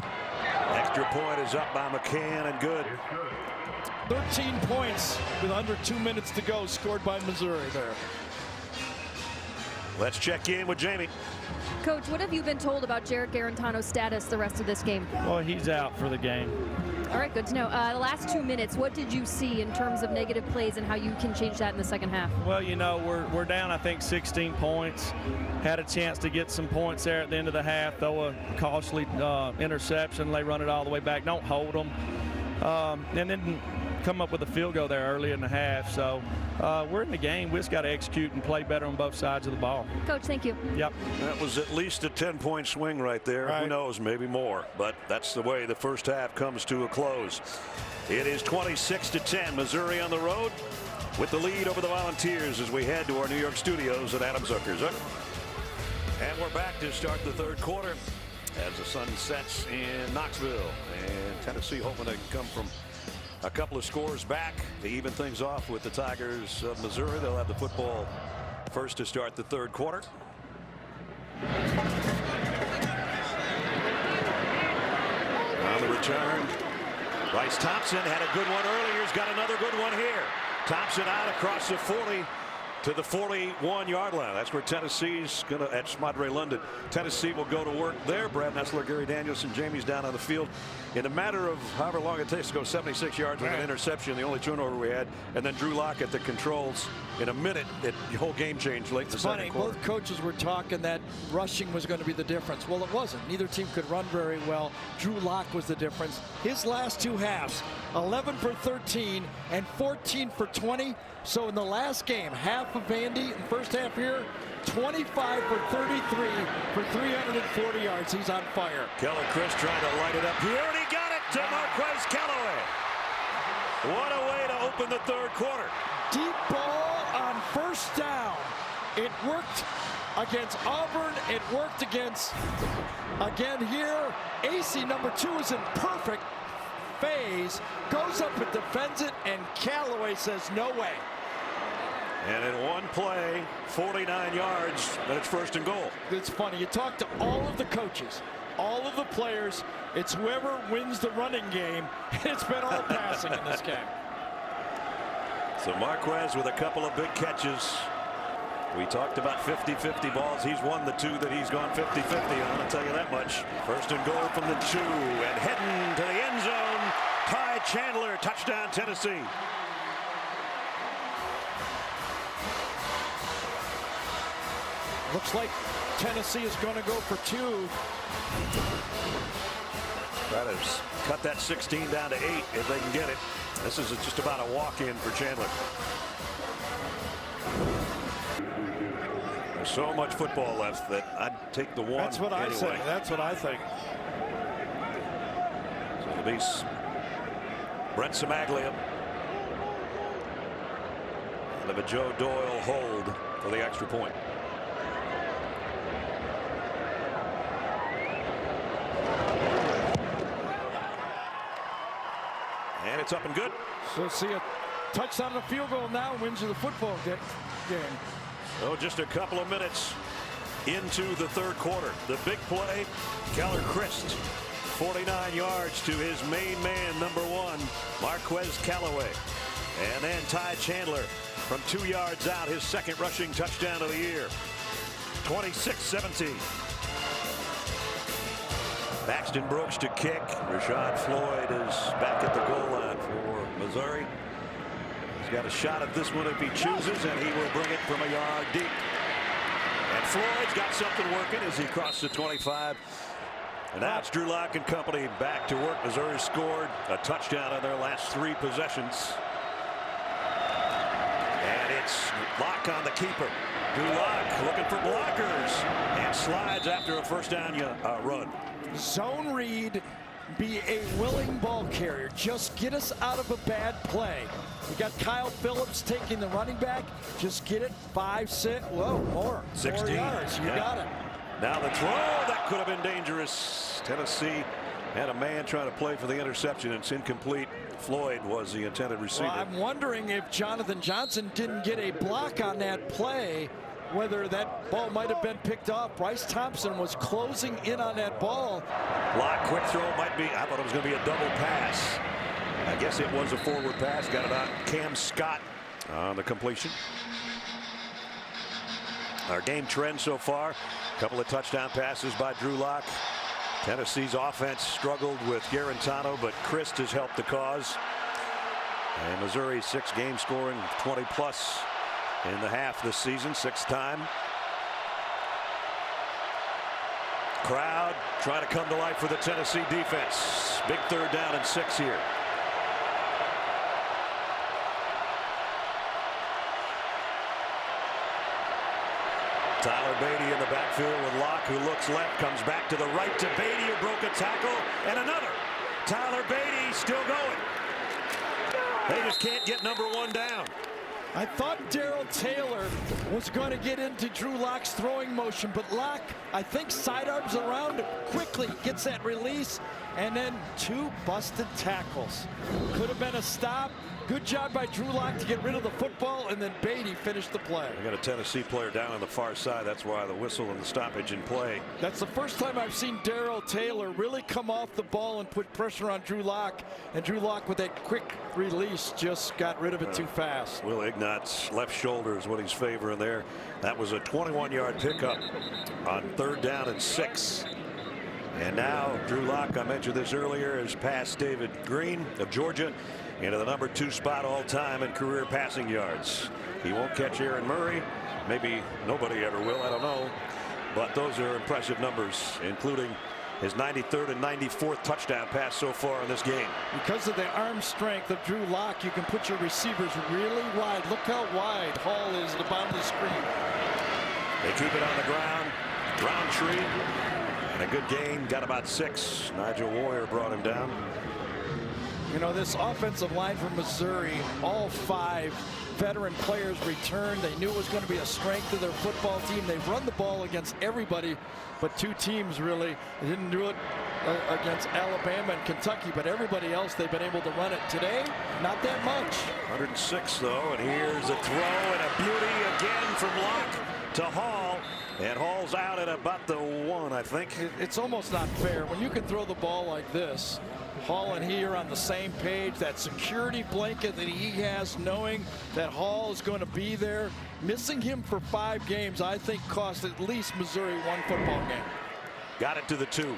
Extra point is up by McCann and good. 13 points with under 2 minutes to go scored by Missouri there. Let's check in with Jamie. Coach, what have you been told about Jarek Garantano's status the rest of this game? Well, he's out for the game. All right, good to know. The last 2 minutes, what did you see in terms of negative plays and how you can change that in the second half? Well, you know, we're down, I think, 16 points. Had a chance to get some points there at the end of the half, throw a costly interception. They run it all the way back. Don't hold them. And then come up with a field goal there early in the half. So we're in the game. We just got to execute and play better on both sides of the ball. Coach, thank you. Yep. That was at least a 10-point swing right there. Right. Who knows, maybe more. But that's the way the first half comes to a close. It is 26-10. Missouri on the road with the lead over the Volunteers as we head to our New York studios at Adams Zucker. And we're back to start the 3rd quarter as the sun sets in Knoxville. And Tennessee hoping to come from a couple of scores back to even things off with the Tigers of Missouri. They'll have the football first to start the 3rd quarter. On the return, Bryce Thompson had a good one earlier. He's got another good one here. Thompson out across the 40 to the 41-yard line. That's where Tennessee's going to, at Smadre London. Tennessee will go to work there. Brad Nessler, Gary Danielson, Jamie's down on the field. In a matter of however long it takes to go 76 yards with an interception, the only turnover we had, and then Drew Lock at the controls. In a minute, the whole game changed late in the second quarter. Both coaches were talking that rushing was going to be the difference. Well, it wasn't. Neither team could run very well. Drew Lock was the difference. His last 2 halves, 11 for 13 and 14 for 20. So in the last game, half of Vandy in the first half here, 25 for 33 for 340 yards. He's on fire. Keller Chris trying to light it up here, and he got it to Marquez Callaway. What a way to open the 3rd quarter. Deep ball on first down. It worked against Auburn. It worked again here. AC number 2 is in perfect phase. Goes up and defends it, and Callaway says no way. And in one play, 49 yards, but it's 1st and goal. It's funny. You talk to all of the coaches, all of the players. It's whoever wins the running game. It's been all passing in this game. So Marquez with a couple of big catches. We talked about 50-50 balls. He's won the 2 that he's gone 50-50 on, I'll tell you that much. 1st and goal from the 2, and heading to the end zone. Ty Chandler, touchdown Tennessee. Looks like Tennessee is going to go for 2. Try to cut that 16 down to 8 if they can get it. This is just about a walk-in for Chandler. There's so much football left that I'd take the one. That's what I say. That's what I think. So it'll be Brent Samaglia. And a Joe Doyle hold for the extra point. And it's up and good. So see a touchdown and a field goal now wins you the football game. Oh, just a couple of minutes into the third quarter. The big play, Keller Christ, 49 yards to his main man, #1, Marquez Callaway. And then Ty Chandler from 2 yards out, his second rushing touchdown of the year. 26-17. Baxton Brooks to kick. Rashad Floyd is back at the goal line for Missouri. He's got a shot at this one if he chooses, and he will bring it from a yard deep. And Floyd's got something working as he crosses the 25. And now it's Drew Lock and company back to work. Missouri scored a touchdown on their last 3 possessions. And it's Lock on the keeper. Drew Lock looking for blockers and slides after a first down run. Zone read, be a willing ball carrier. Just get us out of a bad play. We got Kyle Phillips taking the running back. Just get it 5, 6, whoa, more. 16 4 yards. You got it. Now the throw, that could have been dangerous. Tennessee had a man trying to play for the interception. It's incomplete. Floyd was the intended receiver. Well, I'm wondering if Jonathan Johnson didn't get a block on that play, whether that ball might have been picked off. Bryce Thompson was closing in on that ball. Lock, quick throw might be. I thought it was going to be a double pass. I guess it was a forward pass. Got it on Cam Scott on the completion. Our game trend so far, a couple of touchdown passes by Drew Lock. Tennessee's offense struggled with Garantano, but Christ has helped the cause. And Missouri 6 games scoring 20+ in the half this season, 6th time. Crowd trying to come to life for the Tennessee defense. Big 3rd down and 6 here. Tyler Beatty in the backfield with Locke, who looks left, comes back to the right to Beatty, who broke a tackle, and another. Tyler Beatty still going. They just can't get #1 down. I thought Darrell Taylor was going to get into Drew Lock's throwing motion, but Locke, I think, sidearms around him quickly, gets that release, and then 2 busted tackles. Could have been a stop. Good job by Drew Lock to get rid of the football, and then Beatty finished the play. We got a Tennessee player down on the far side. That's why the whistle and the stoppage in play. That's the first time I've seen Darrell Taylor really come off the ball and put pressure on Drew Lock. And Drew Lock, with that quick release, just got rid of it too fast. Will Ignat's left shoulder is what he's favoring there. That was a 21-yard pickup on 3rd down and 6. And now Drew Lock, I mentioned this earlier, has passed David Green of Georgia into the #2 spot all time in career passing yards. He won't catch Aaron Murray. Maybe nobody ever will. I don't know. But those are impressive numbers, including his 93rd and 94th touchdown pass so far in this game. Because of the arm strength of Drew Lock, you can put your receivers really wide. Look how wide Hall is at the bottom of the screen. They keep it on the ground. Roundtree. And a good gain. Got about 6. Nigel Warrior brought him down. You know, this offensive line from Missouri, all 5 veteran players returned. They knew it was going to be a strength of their football team. They've run the ball against everybody, but 2 teams really. They didn't do it against Alabama and Kentucky, but everybody else they've been able to run it. Today, not that much. 106 though, and here's a throw and a beauty again from Locke to Hall. And Hall's out at about the 1, I think. It's almost not fair when you can throw the ball like this. Hall and he are on the same page. That security blanket that he has, knowing that Hall is going to be there. Missing him for 5 games, I think, cost at least Missouri 1 football game. Got it to the 2.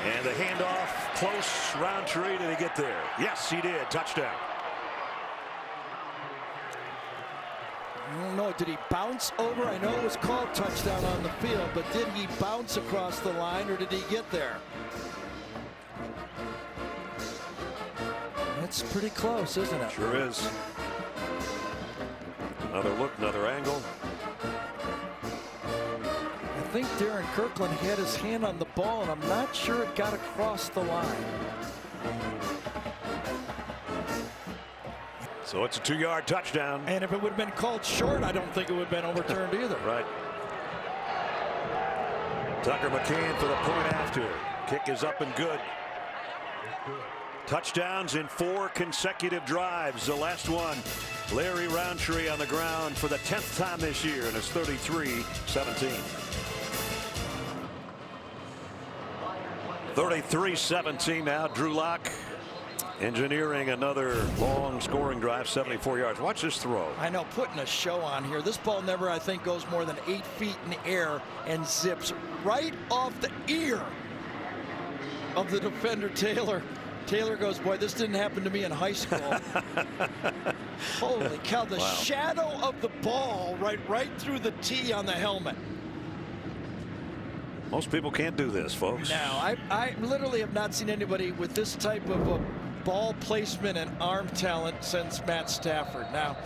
And the handoff close. Roundtree, did he get there? Yes, he did. Touchdown. I don't know, did he bounce over? I know it was called touchdown on the field, but did he bounce across the line or did he get there? That's pretty close, isn't it? Sure is. Another look, another angle. I think Darren Kirkland had his hand on the ball, and I'm not sure it got across the line. So it's a 2-yard touchdown. And if it would have been called short, I don't think it would have been overturned either. Right. Tucker McCann for the point after. Kick is up and good. Touchdowns in 4 consecutive drives. The last one, Larry Roundtree on the ground for the 10th time this year, and it's 33-17. 33-17 now. Drew Lock engineering another long scoring drive, 74 yards. Watch this throw. I know, putting a show on here. This ball never, I think, goes more than 8 feet in the air and zips right off the ear of the defender, Taylor. Taylor goes, boy, this didn't happen to me in high school. Holy cow, the shadow of the ball right through the tee on the helmet. Most people can't do this, folks. No, I literally have not seen anybody with this type of a ball placement and arm talent since Matt Stafford. Now,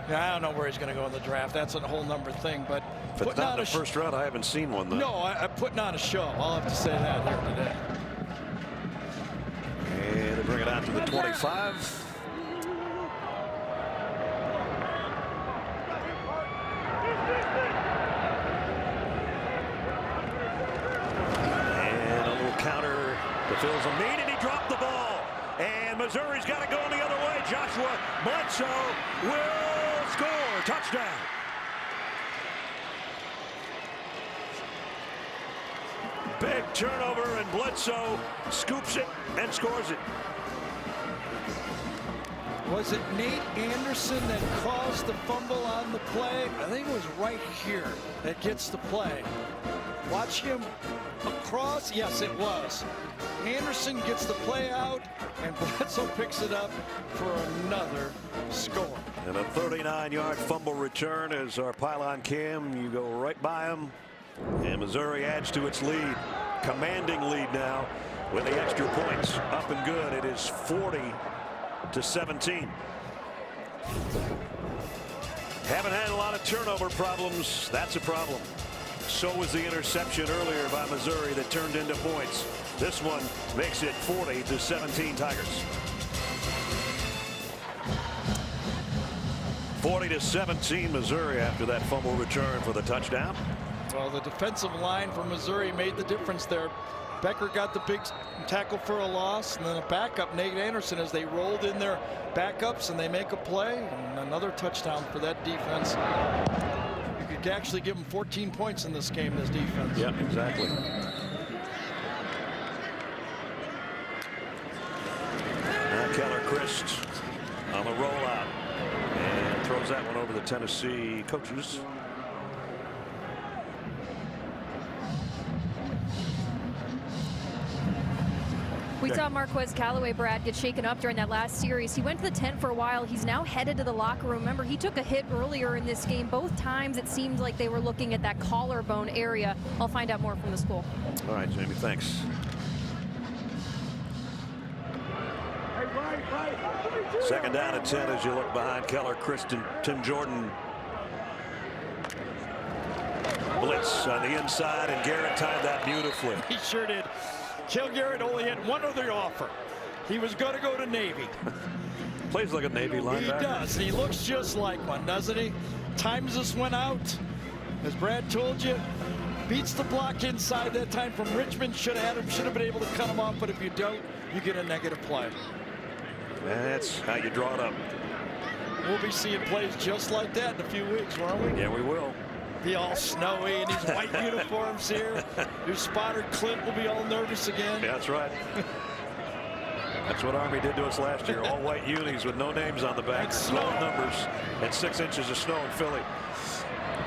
I don't know where he's going to go in the draft. That's a whole number thing. But if it's not in the first round, I haven't seen one, though. No, I'm putting on a show. I'll have to say that here today. And they bring it out to the 25. And a little counter to Phil Zameen, and he dropped the ball. And Missouri's got to go the other way. Joshua Bledsoe will score. Touchdown. Big turnover, and Bledsoe scoops it and scores it. Was it Nate Anderson that caused the fumble on the play? I think it was right here that gets the play. Watch him across. Yes, it was. Anderson gets the play out, and Bledsoe picks it up for another score. And a 39-yard fumble return as our pylon cam. You go right by him. And Missouri adds to its lead. Commanding lead now with the extra points up and good. It is 40-17. Haven't had a lot of turnover problems. That's a problem. So was the interception earlier by Missouri that turned into points. This one makes it 40-17 Tigers. 40-17 Missouri after that fumble return for the touchdown. Well, the defensive line for Missouri made the difference there. Becker got the big tackle for a loss, and then a backup, Nate Anderson, as they rolled in their backups and they make a play, and another touchdown for that defense. You could actually give them 14 points in this game, this defense. Yeah, exactly. Now Keller Christ on the rollout and throws that one over the Tennessee coaches. We saw Marquez Callaway, Brad, get shaken up during that last series. He went to the tent for a while. He's now headed to the locker room. Remember, he took a hit earlier in this game. Both times it seemed like they were looking at that collarbone area. I'll find out more from the school. All right, Jamie, thanks. Second down at 10 as you look behind Keller, Christ, Tim Jordan. Blitz on the inside, and Garrett timed that beautifully. He sure did. Cale Garrett only had one other offer. He was going to go to Navy. Plays like a Navy linebacker. He does. He looks just like one, doesn't he? Times this went out. As Brad told you, beats the block inside that time from Richmond. Should have had him, should have been able to cut him off, but if you don't, you get a negative play. That's how you draw it up. We'll be seeing plays just like that in a few weeks, won't we? Yeah, we will. Be all snowy in these white uniforms here. Your spotter Clint will be all nervous again. Yeah, that's right. That's what Army did to us last year. All white unis with no names on the back, small numbers, and 6 inches of snow in Philly.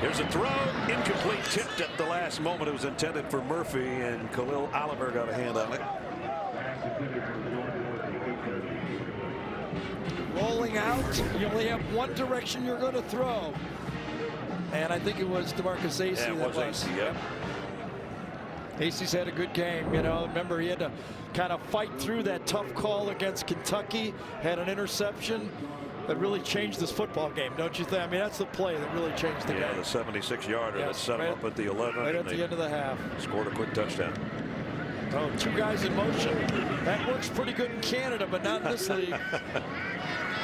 Here's a throw, incomplete, tipped at the last moment. It was intended for Murphy, and Khalil Oliver got a hand on it. Rolling out, you only have one direction you're going to throw. And I think it was DeMarcus Acey. Yeah, it was Acey, yeah. Acey's had a good game, you know. Remember, he had to kind of fight through that tough call against Kentucky. Had an interception. that really changed this football game, don't you think? I mean, that's the play that really changed the game. Yeah, the 76-yarder that set them up at the 11. Right at the end of the half. Scored a quick touchdown. Oh, 2 guys in motion. That works pretty good in Canada, but not in this league.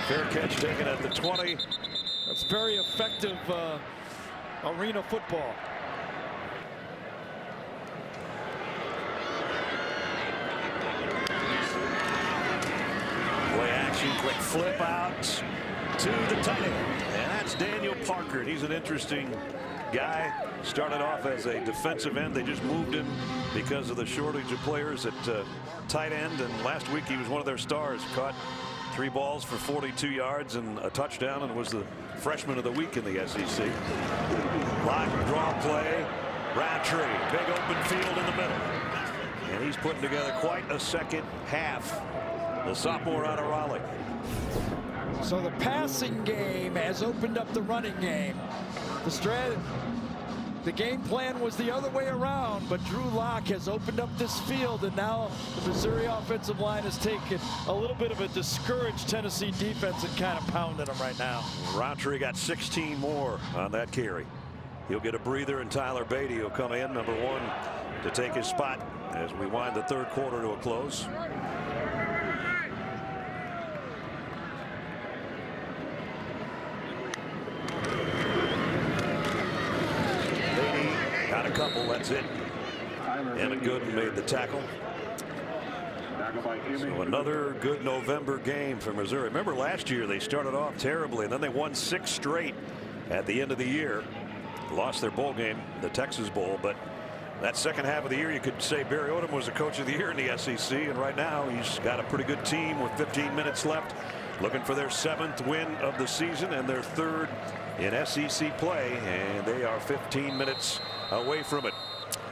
Fair catch taken at the 20. That's very effective arena football. Play action, quick flip out to the tight end. And that's Daniel Parker. He's an interesting guy. Started off as a defensive end. They just moved him because of the shortage of players at tight end. And last week he was one of their stars. Caught 3 balls for 42 yards and a touchdown, and was the freshman of the week in the SEC. Lock draw play. Roundtree. Big open field in the middle. And he's putting together quite a second half. The sophomore out of Raleigh. So the passing game has opened up the running game. The game plan was the other way around, but Drew Lock has opened up this field, and now the Missouri offensive line has taken a little bit of a discouraged Tennessee defense and kind of pounded them right now. Roundtree got 16 more on that carry. He'll get a breather, and Tyler Beatty will come in, number 1, to take his spot as we wind the 3rd quarter to a close. Got a couple, that's it. And a good made the tackle. So another good November game for Missouri. Remember last year they started off terribly, and then they won 6 straight at the end of the year. Lost their bowl game, the Texas Bowl, but that second half of the year, you could say Barry Odom was the coach of the year in the SEC, and right now he's got a pretty good team with 15 minutes left, looking for their 7th win of the season and their 3rd in SEC play, and they are 15 minutes away from it.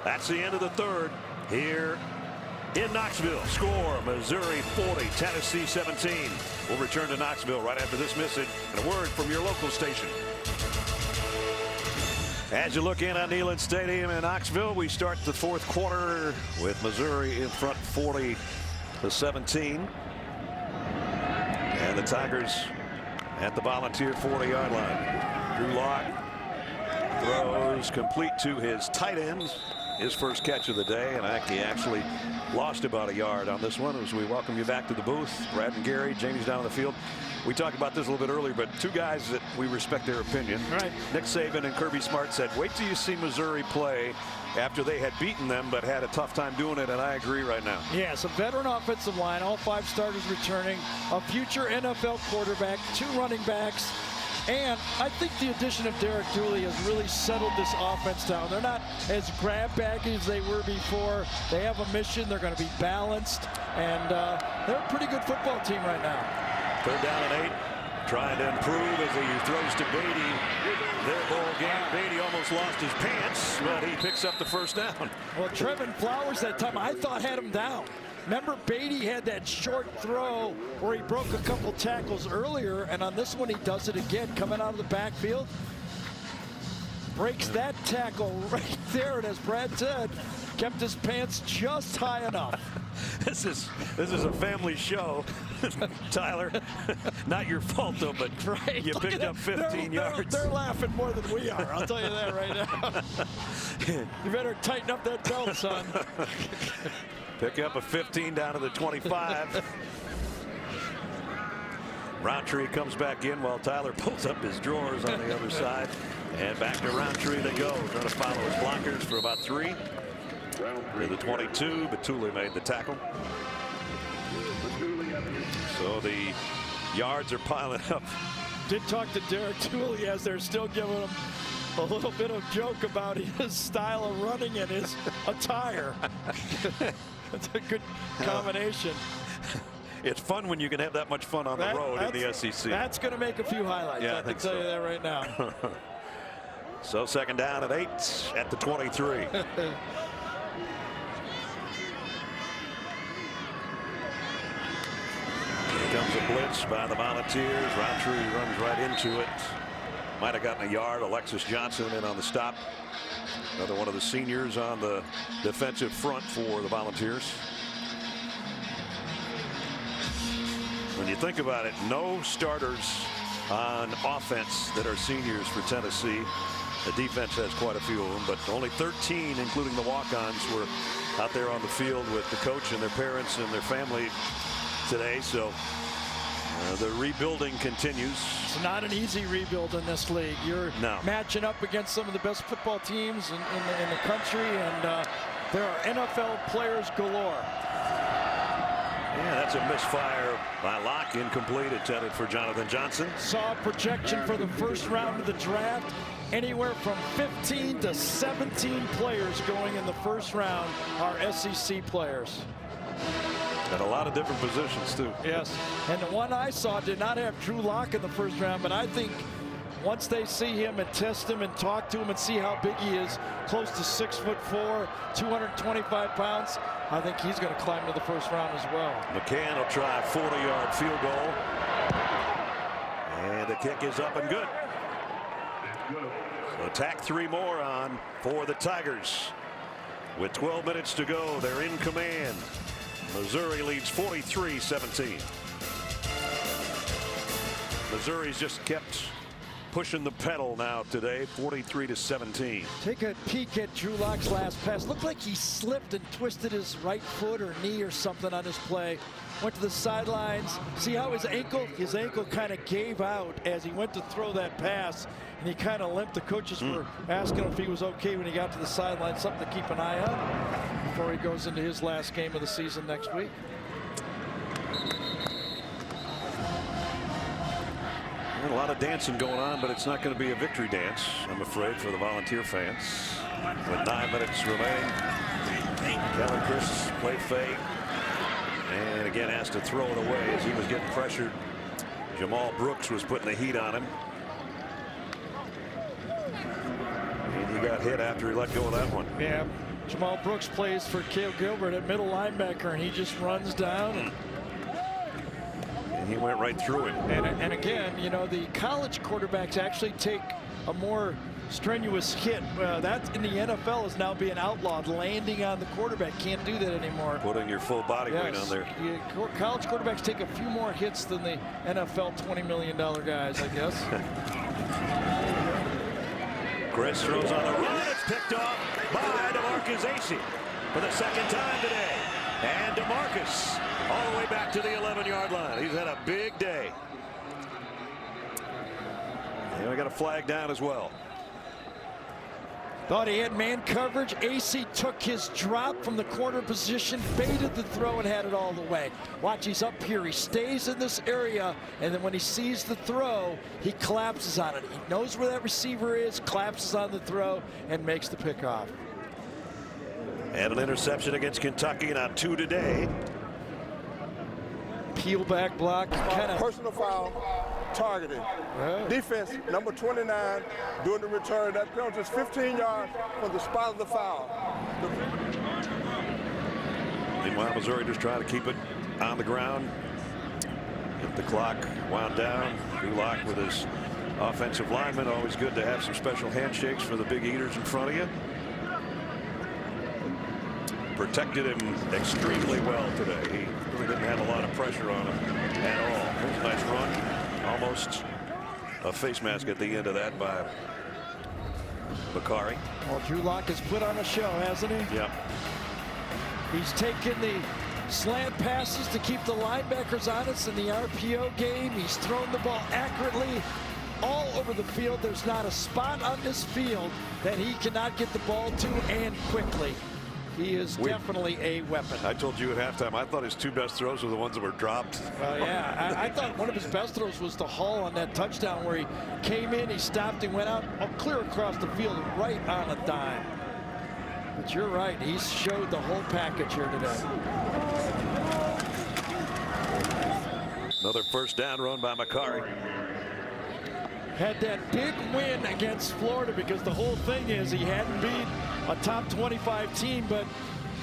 That's the end of the 3rd here in Knoxville. Score: Missouri 40, Tennessee 17. We'll return to Knoxville right after this message and a word from your local station. As you look in on Neyland Stadium in Knoxville, we start the 4th quarter with Missouri in front 40-17. And the Tigers at the Volunteer 40-yard line. Drew Lock throws complete to his tight end. His first catch of the day, and he actually lost about a yard on this one. As we welcome you back to the booth, Brad and Gary, Jamie's down on the field. We talked about this a little bit earlier, but 2 guys that we respect their opinion. Right. Nick Saban and Kirby Smart said, wait till you see Missouri play after they had beaten them but had a tough time doing it, and I agree right now. Yes, a veteran offensive line, all 5 starters returning, a future NFL quarterback, 2 running backs. And I think the addition of Derek Dooley has really settled this offense down. They're not as grab baggy as they were before. They have a mission. They're going to be balanced. And they're a pretty good football team right now. 3rd down and 8. Trying to improve as he throws to Beatty. Their ball game. Beatty almost lost his pants, but he picks up the 1st down. Well, Trevin Flowers that time I thought had him down. Remember, Beatty had that short throw where he broke a couple tackles earlier, and on this one he does it again, coming out of the backfield. Breaks that tackle right there, and as Brad said, kept his pants just high enough. This is a family show, Tyler. Not your fault though, but right. You picked up 15 yards. They're laughing more than we are. I'll tell you that right now. You better tighten up that belt, son. Pick up a 15 down to the 25. Roundtree comes back in while Tyler pulls up his drawers on the other side. And back to Roundtree they go. Trying to follow his blockers for about 3. To the 22, but Tooley made the tackle. So the yards are piling up. Did talk to Derek Tooley as they're still giving him a little bit of joke about his style of running and his attire. That's a good combination. It's fun when you can have that much fun on the road in the SEC. That's going to make a few highlights. Yeah, I can tell you that right now. So 2nd down and 8 at the 23. Here comes a blitz by the Volunteers. Roundtree runs right into it. Might have gotten a yard. Alexis Johnson in on the stop. Another one of the seniors on the defensive front for the Volunteers. When you think about it, no starters on offense that are seniors for Tennessee. The defense has quite a few of them, but only 13, including the walk-ons, were out there on the field with the coach and their parents and their family today. So the rebuilding continues. It's not an easy rebuild in this league. You're matching up against some of the best football teams in the country, and there are NFL players galore. Yeah, that's a misfire by Locke, incomplete, intended for Jonathan Johnson. Saw a projection for the first round of the draft. Anywhere from 15 to 17 players going in the first round are SEC players. At a lot of different positions, too. Yes, and the one I saw did not have Drew Lock in the first round, but I think once they see him and test him and talk to him and see how big he is, close to 6'4", 225 pounds, I think he's going to climb to the first round as well. McCann will try a 40-yard field goal. And the kick is up and good. So tack 3 more on for the Tigers. With 12 minutes to go, they're in command. Missouri leads 43-17. Missouri's just kept pushing the pedal now today, 43-17. Take a peek at Drew Lock's last pass. Looked like he slipped and twisted his right foot or knee or something on his play. Went to the sidelines. See how his ankle kind of gave out as he went to throw that pass, and he kind of limped. The coaches were asking him if he was okay when he got to the sideline. Something to keep an eye on before he goes into his last game of the season next week. A lot of dancing going on, but it's not going to be a victory dance, I'm afraid, for the Volunteer fans. With 9 minutes remaining, Kellen Chris play fake, and again asked to throw it away as he was getting pressured. Jamal Brooks was putting the heat on him. And he got hit after he let go of that one. Yeah, Jamal Brooks plays for Cale Gilbert at middle linebacker, and he just runs down. And he went right through it. And again, you know, the college quarterbacks actually take a more strenuous hit. That in the NFL is now being outlawed. Landing on the quarterback, can't do that anymore. Putting your full body weight on there. College quarterbacks take a few more hits than the NFL $20 million guys, I guess. Chris throws on the run. It's picked off by DeMarcus Acey for the second time today. And DeMarcus all the way back to the 11-yard line. He's had a big day. And we got a flag down as well. Thought he had man coverage. Acey took his drop from the corner position, baited the throw, and had it all the way. Watch, he's up here. He stays in this area, and then when he sees the throw, he collapses on it. He knows where that receiver is, collapses on the throw, and makes the pickoff. And an interception against Kentucky, not 2 today. Peel back block. Personal foul, targeting. Defense, number 29, doing the return. That penalty is 15 yards from the spot of the foul. Meanwhile, Missouri just trying to keep it on the ground. Get the clock wound down. Lock with his offensive lineman. Always good to have some special handshakes for the big eaters in front of you. Protected him extremely well today. He really didn't have a lot of pressure on him at all. It was a nice run. Almost a face mask at the end of that by Bakari. Well, Drew Lock has put on a show, hasn't he? Yeah. He's taken the slant passes to keep the linebackers honest in the RPO game. He's thrown the ball accurately all over the field. There's not a spot on this field that he cannot get the ball to, and quickly. He is definitely a weapon. I told you at halftime, I thought his 2 best throws were the ones that were dropped. Well, yeah, I thought one of his best throws was the Hall on that touchdown where he came in, he stopped, and went out clear across the field right on a dime. But you're right, he's showed the whole package here today. Another first down run by Bakari. Had that big win against Florida because the whole thing is he hadn't beat a top 25 team, but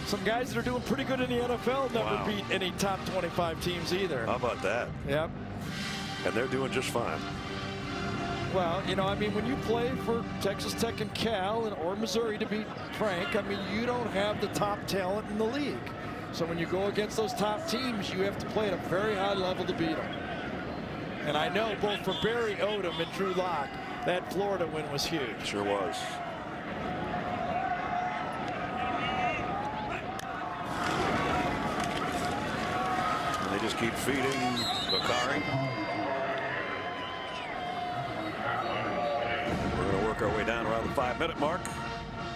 some guys that are doing pretty good in the NFL never beat any top 25 teams either. How about that? Yep. And they're doing just fine. Well, you know, I mean, when you play for Texas Tech and Cal or Missouri, to be frank, I mean, you don't have the top talent in the league. So when you go against those top teams, you have to play at a very high level to beat them. And I know both for Barry Odom and Drew Lock, that Florida win was huge. Sure was. And they just keep feeding Bakari. We're going to work our way down around the 5-minute mark.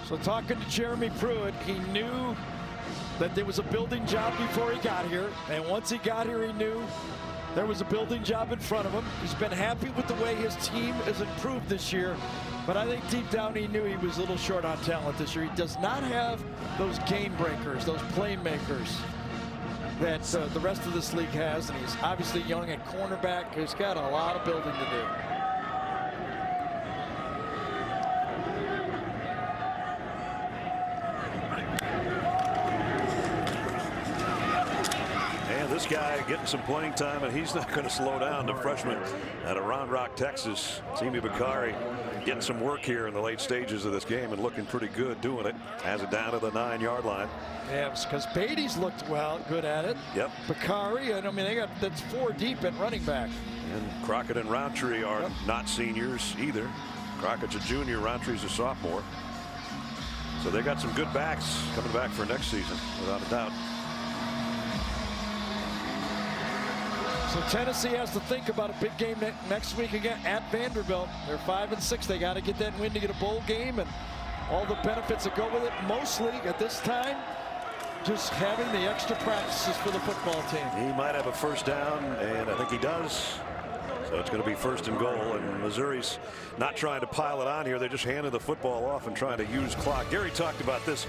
So talking to Jeremy Pruitt, he knew that there was a building job before he got here. And once he got here, he knew there was a building job in front of him. He's been happy with the way his team has improved this year. But I think deep down he knew he was a little short on talent this year. He does not have those game breakers, those playmakers that the rest of this league has. And he's obviously young at cornerback. He's got a lot of building to do. This guy getting some playing time, and he's not going to slow down. The freshman out of Round Rock, Texas, Simi Bakari, getting some work here in the late stages of this game and looking pretty good doing it. Has it down to the 9-yard line. Yeah, because Beatty's looked good at it. Yep. Bakari, and I mean, that's 4 deep at running back. And Crockett and Roundtree are not seniors either. Crockett's a junior, Roundtree's a sophomore. So they got some good backs coming back for next season, without a doubt. So Tennessee has to think about a big game next week again at Vanderbilt. They're 5-6. They got to get that win to get a bowl game and all the benefits that go with it. Mostly at this time, just having the extra practices for the football team. He might have a first down, and I think he does. So it's going to be 1st and goal, and Missouri's not trying to pile it on here. They're just handing the football off and trying to use clock. Gary talked about this,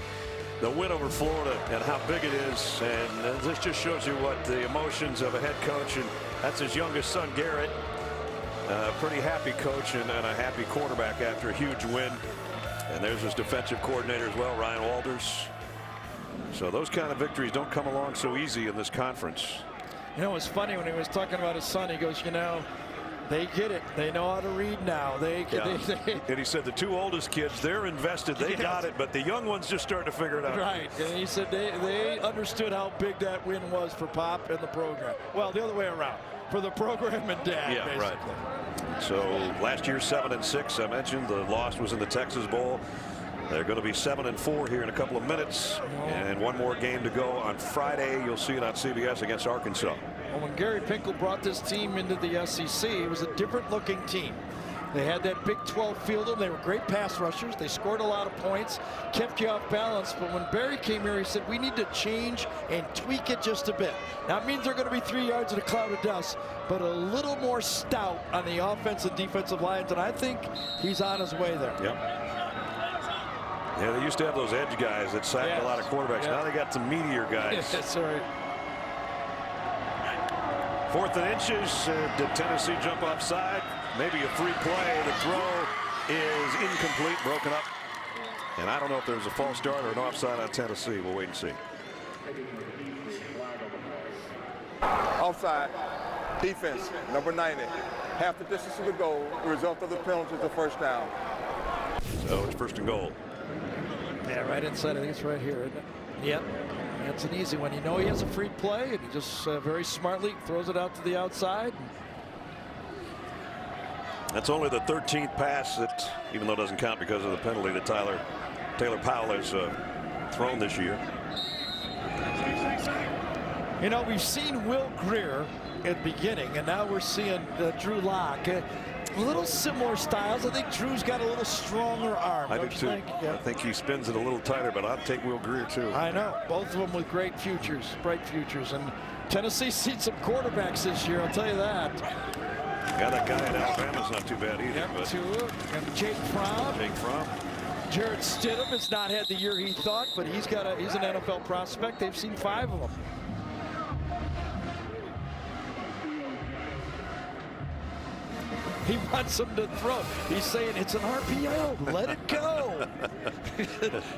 the win over Florida and how big it is, and this just shows you what the emotions of a head coach, and that's his youngest son Garrett, pretty happy coach and a happy quarterback after a huge win. And there's his defensive coordinator as well, Ryan Walters. So those kind of victories don't come along so easy in this conference. You know, it's funny when he was talking about his son, he goes, you know, they get it. They know how to read now. And he said the 2 oldest kids, they're invested. They got it, but the young ones just starting to figure it out. Right. And he said they understood how big that win was for Pop and the program. Well, the other way around. For the program and Dad, yeah, basically. Right. So last year 7-6. I mentioned the loss was in the Texas Bowl. They're going to be 7-4 here in a couple of minutes, and one more game to go on Friday. You'll see it on CBS against Arkansas. Well, when Gary Pinkel brought this team into the SEC, it was a different looking team. They had that Big 12 field. They were great pass rushers. They scored a lot of points, kept you off balance. But when Barry came here, he said, we need to change and tweak it just a bit. Now, it means they're going to be 3 yards in a cloud of dust, but a little more stout on the offensive and defensive lines. And I think he's on his way there. Yep. Yeah, they used to have those edge guys that sacked a lot of quarterbacks. Now they got some meteor guys. That's right. 4th and inches. Did Tennessee jump offside? Maybe a free play. The throw is incomplete, broken up. And I don't know if there's a false start or an offside on Tennessee. We'll wait and see. Offside. Defense, number 90. Half the distance to the goal. The result of the penalty is a first down. So it's 1st and goal. Yeah, right inside. I think it's right here, isn't it? Yep. That's an easy one. You know he has a free play, and he just very smartly throws it out to the outside. That's only the 13th pass that, even though it doesn't count because of the penalty, that Taylor Powell has thrown this year. You know, we've seen Will Greer at the beginning, and now we're seeing Drew Lock. Little similar styles. I think Drew's got a little stronger arm. I do too. I think he spins it a little tighter, but I'd take Will Greer too. I know. Both of them with great futures, bright futures. And Tennessee's seen some quarterbacks this year, I'll tell you that. Yeah, that guy in Alabama's not too bad either. Yep, but and Jake Fromm. Jarrett Stidham has not had the year he thought, but he's an NFL prospect. They've seen 5 of them. He wants him to throw. He's saying it's an RPO. Let it go.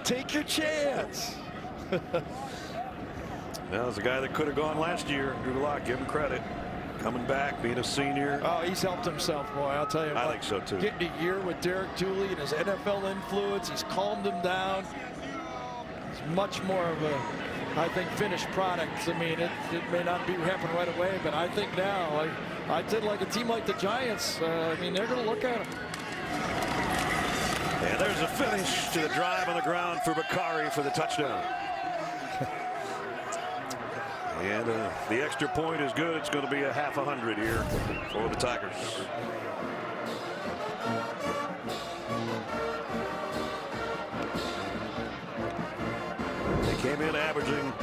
Take your chance. Now, it's a guy that could have gone last year. Drew Lock, give him credit. Coming back, being a senior. Oh, he's helped himself, boy. I'll tell you what. I think so, too. Getting a year with Derek Dooley and his NFL influence. He's calmed him down. He's much more of a, I think, finished product. I mean, it may not be happening right away, but I think now, I did like a team like the Giants. I mean, they're going to look at them. And there's a finish to the drive on the ground for Bakari for the touchdown. And the extra point is good. It's going to be a half 100 here for the Tigers. They came in averaging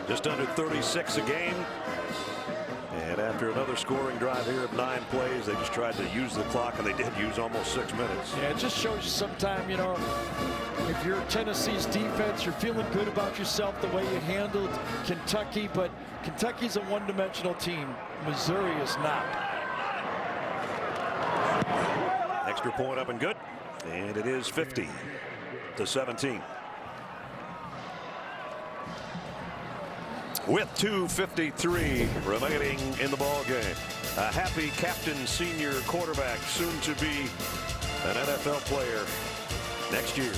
just under 36 a game. And after another scoring drive here of 9 plays, they just tried to use the clock, and they did use almost 6 minutes. Yeah, it just shows you sometime, you know, if you're Tennessee's defense, you're feeling good about yourself the way you handled Kentucky, but Kentucky's a one-dimensional team. Missouri is not. Extra point up and good, and it is 50-17. With 2:53 remaining in the ball game, a happy captain, senior quarterback, soon to be an NFL player next year.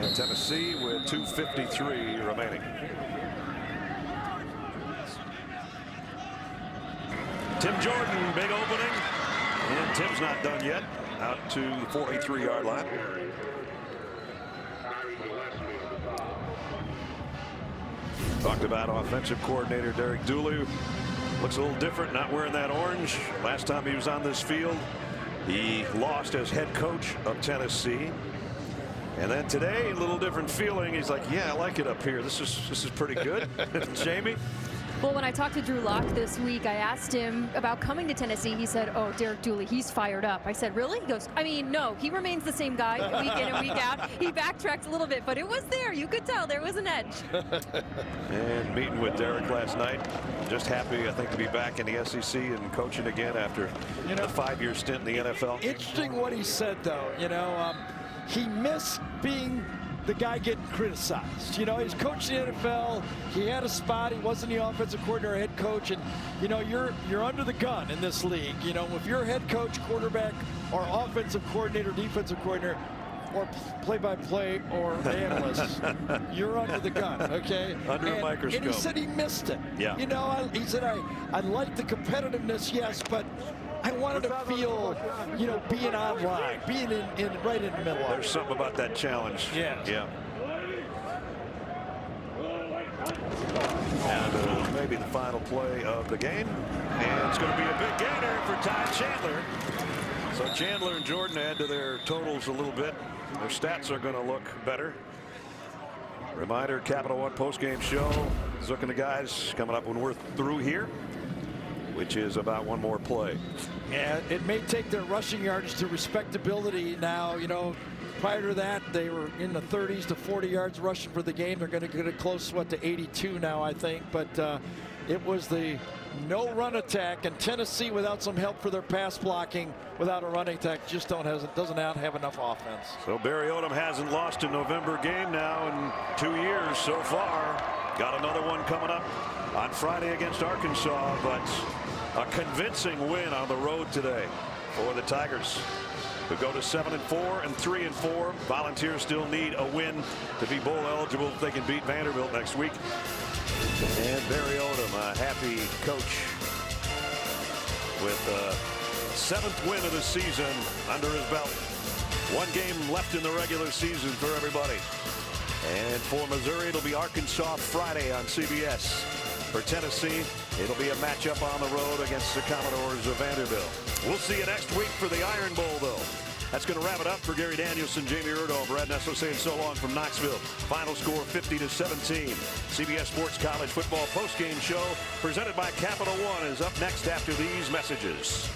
And Tennessee with 2:53 remaining. Tim Jordan, big opening, and Tim's not done yet. Out to the 43-yard line. Talked about offensive coordinator Derek Dooley. Looks a little different, not wearing that orange. Last time he was on this field, he lost as head coach of Tennessee. And then today, a little different feeling. He's like, yeah, I like it up here. This is pretty good. Jamie? Well, when I talked to Drew Lock this week, I asked him about coming to Tennessee. He said, oh, Derek Dooley, he's fired up. I said, really? He goes, I mean, no, he remains the same guy week in and week out. He backtracked a little bit, but it was there. You could tell there was an edge. And meeting with Derek last night. Just happy, I think, to be back in the SEC and coaching again after the 5-year stint in the NFL. Interesting what he said, though. You know, he missed being the guy getting criticized. You know, he's coached the NFL. He had a spot. He wasn't the offensive coordinator or head coach. And, you know, you're under the gun in this league. You know, if you're head coach, quarterback, or offensive coordinator, defensive coordinator, or play-by-play or analyst, you're under the gun, okay? Under a microscope. And he said he missed it. Yeah. You know, he said, I like the competitiveness, yes, but I wanted to feel, you know, being online, being right in the middle of it. There's something about that challenge. Yeah. Yeah. And maybe the final play of the game. And it's going to be a big gainer for Ty Chandler. So Chandler and Jordan add to their totals a little bit. Their stats are going to look better. Reminder, Capital One postgame show. Zook and the guys coming up when we're through here, which is about one more play. Yeah, it may take their rushing yardage to respectability now. You know, prior to that, they were in the 30s to 40 yards rushing for the game. They're going to get it close to 82 now, I think. But it was the no run attack, and Tennessee, without some help for their pass blocking, without a running attack, just doesn't have enough offense. So Barry Odom hasn't lost a November game now in 2 years so far. Got another one coming up on Friday against Arkansas, but a convincing win on the road today for the Tigers, who go to 7-4 and 3-4. Volunteers still need a win to be bowl eligible if they can beat Vanderbilt next week. And Barry Odom, a happy coach with a 7th win of the season under his belt. 1 game left in the regular season for everybody. And for Missouri, it'll be Arkansas Friday on CBS. For Tennessee, it'll be a matchup on the road against the Commodores of Vanderbilt. We'll see you next week for the Iron Bowl, though. That's going to wrap it up for Gary Danielson, Jamie Erdahl, Brad Nessel saying so long from Knoxville. Final score 50-17. CBS Sports College Football postgame show presented by Capital One is up next after these messages.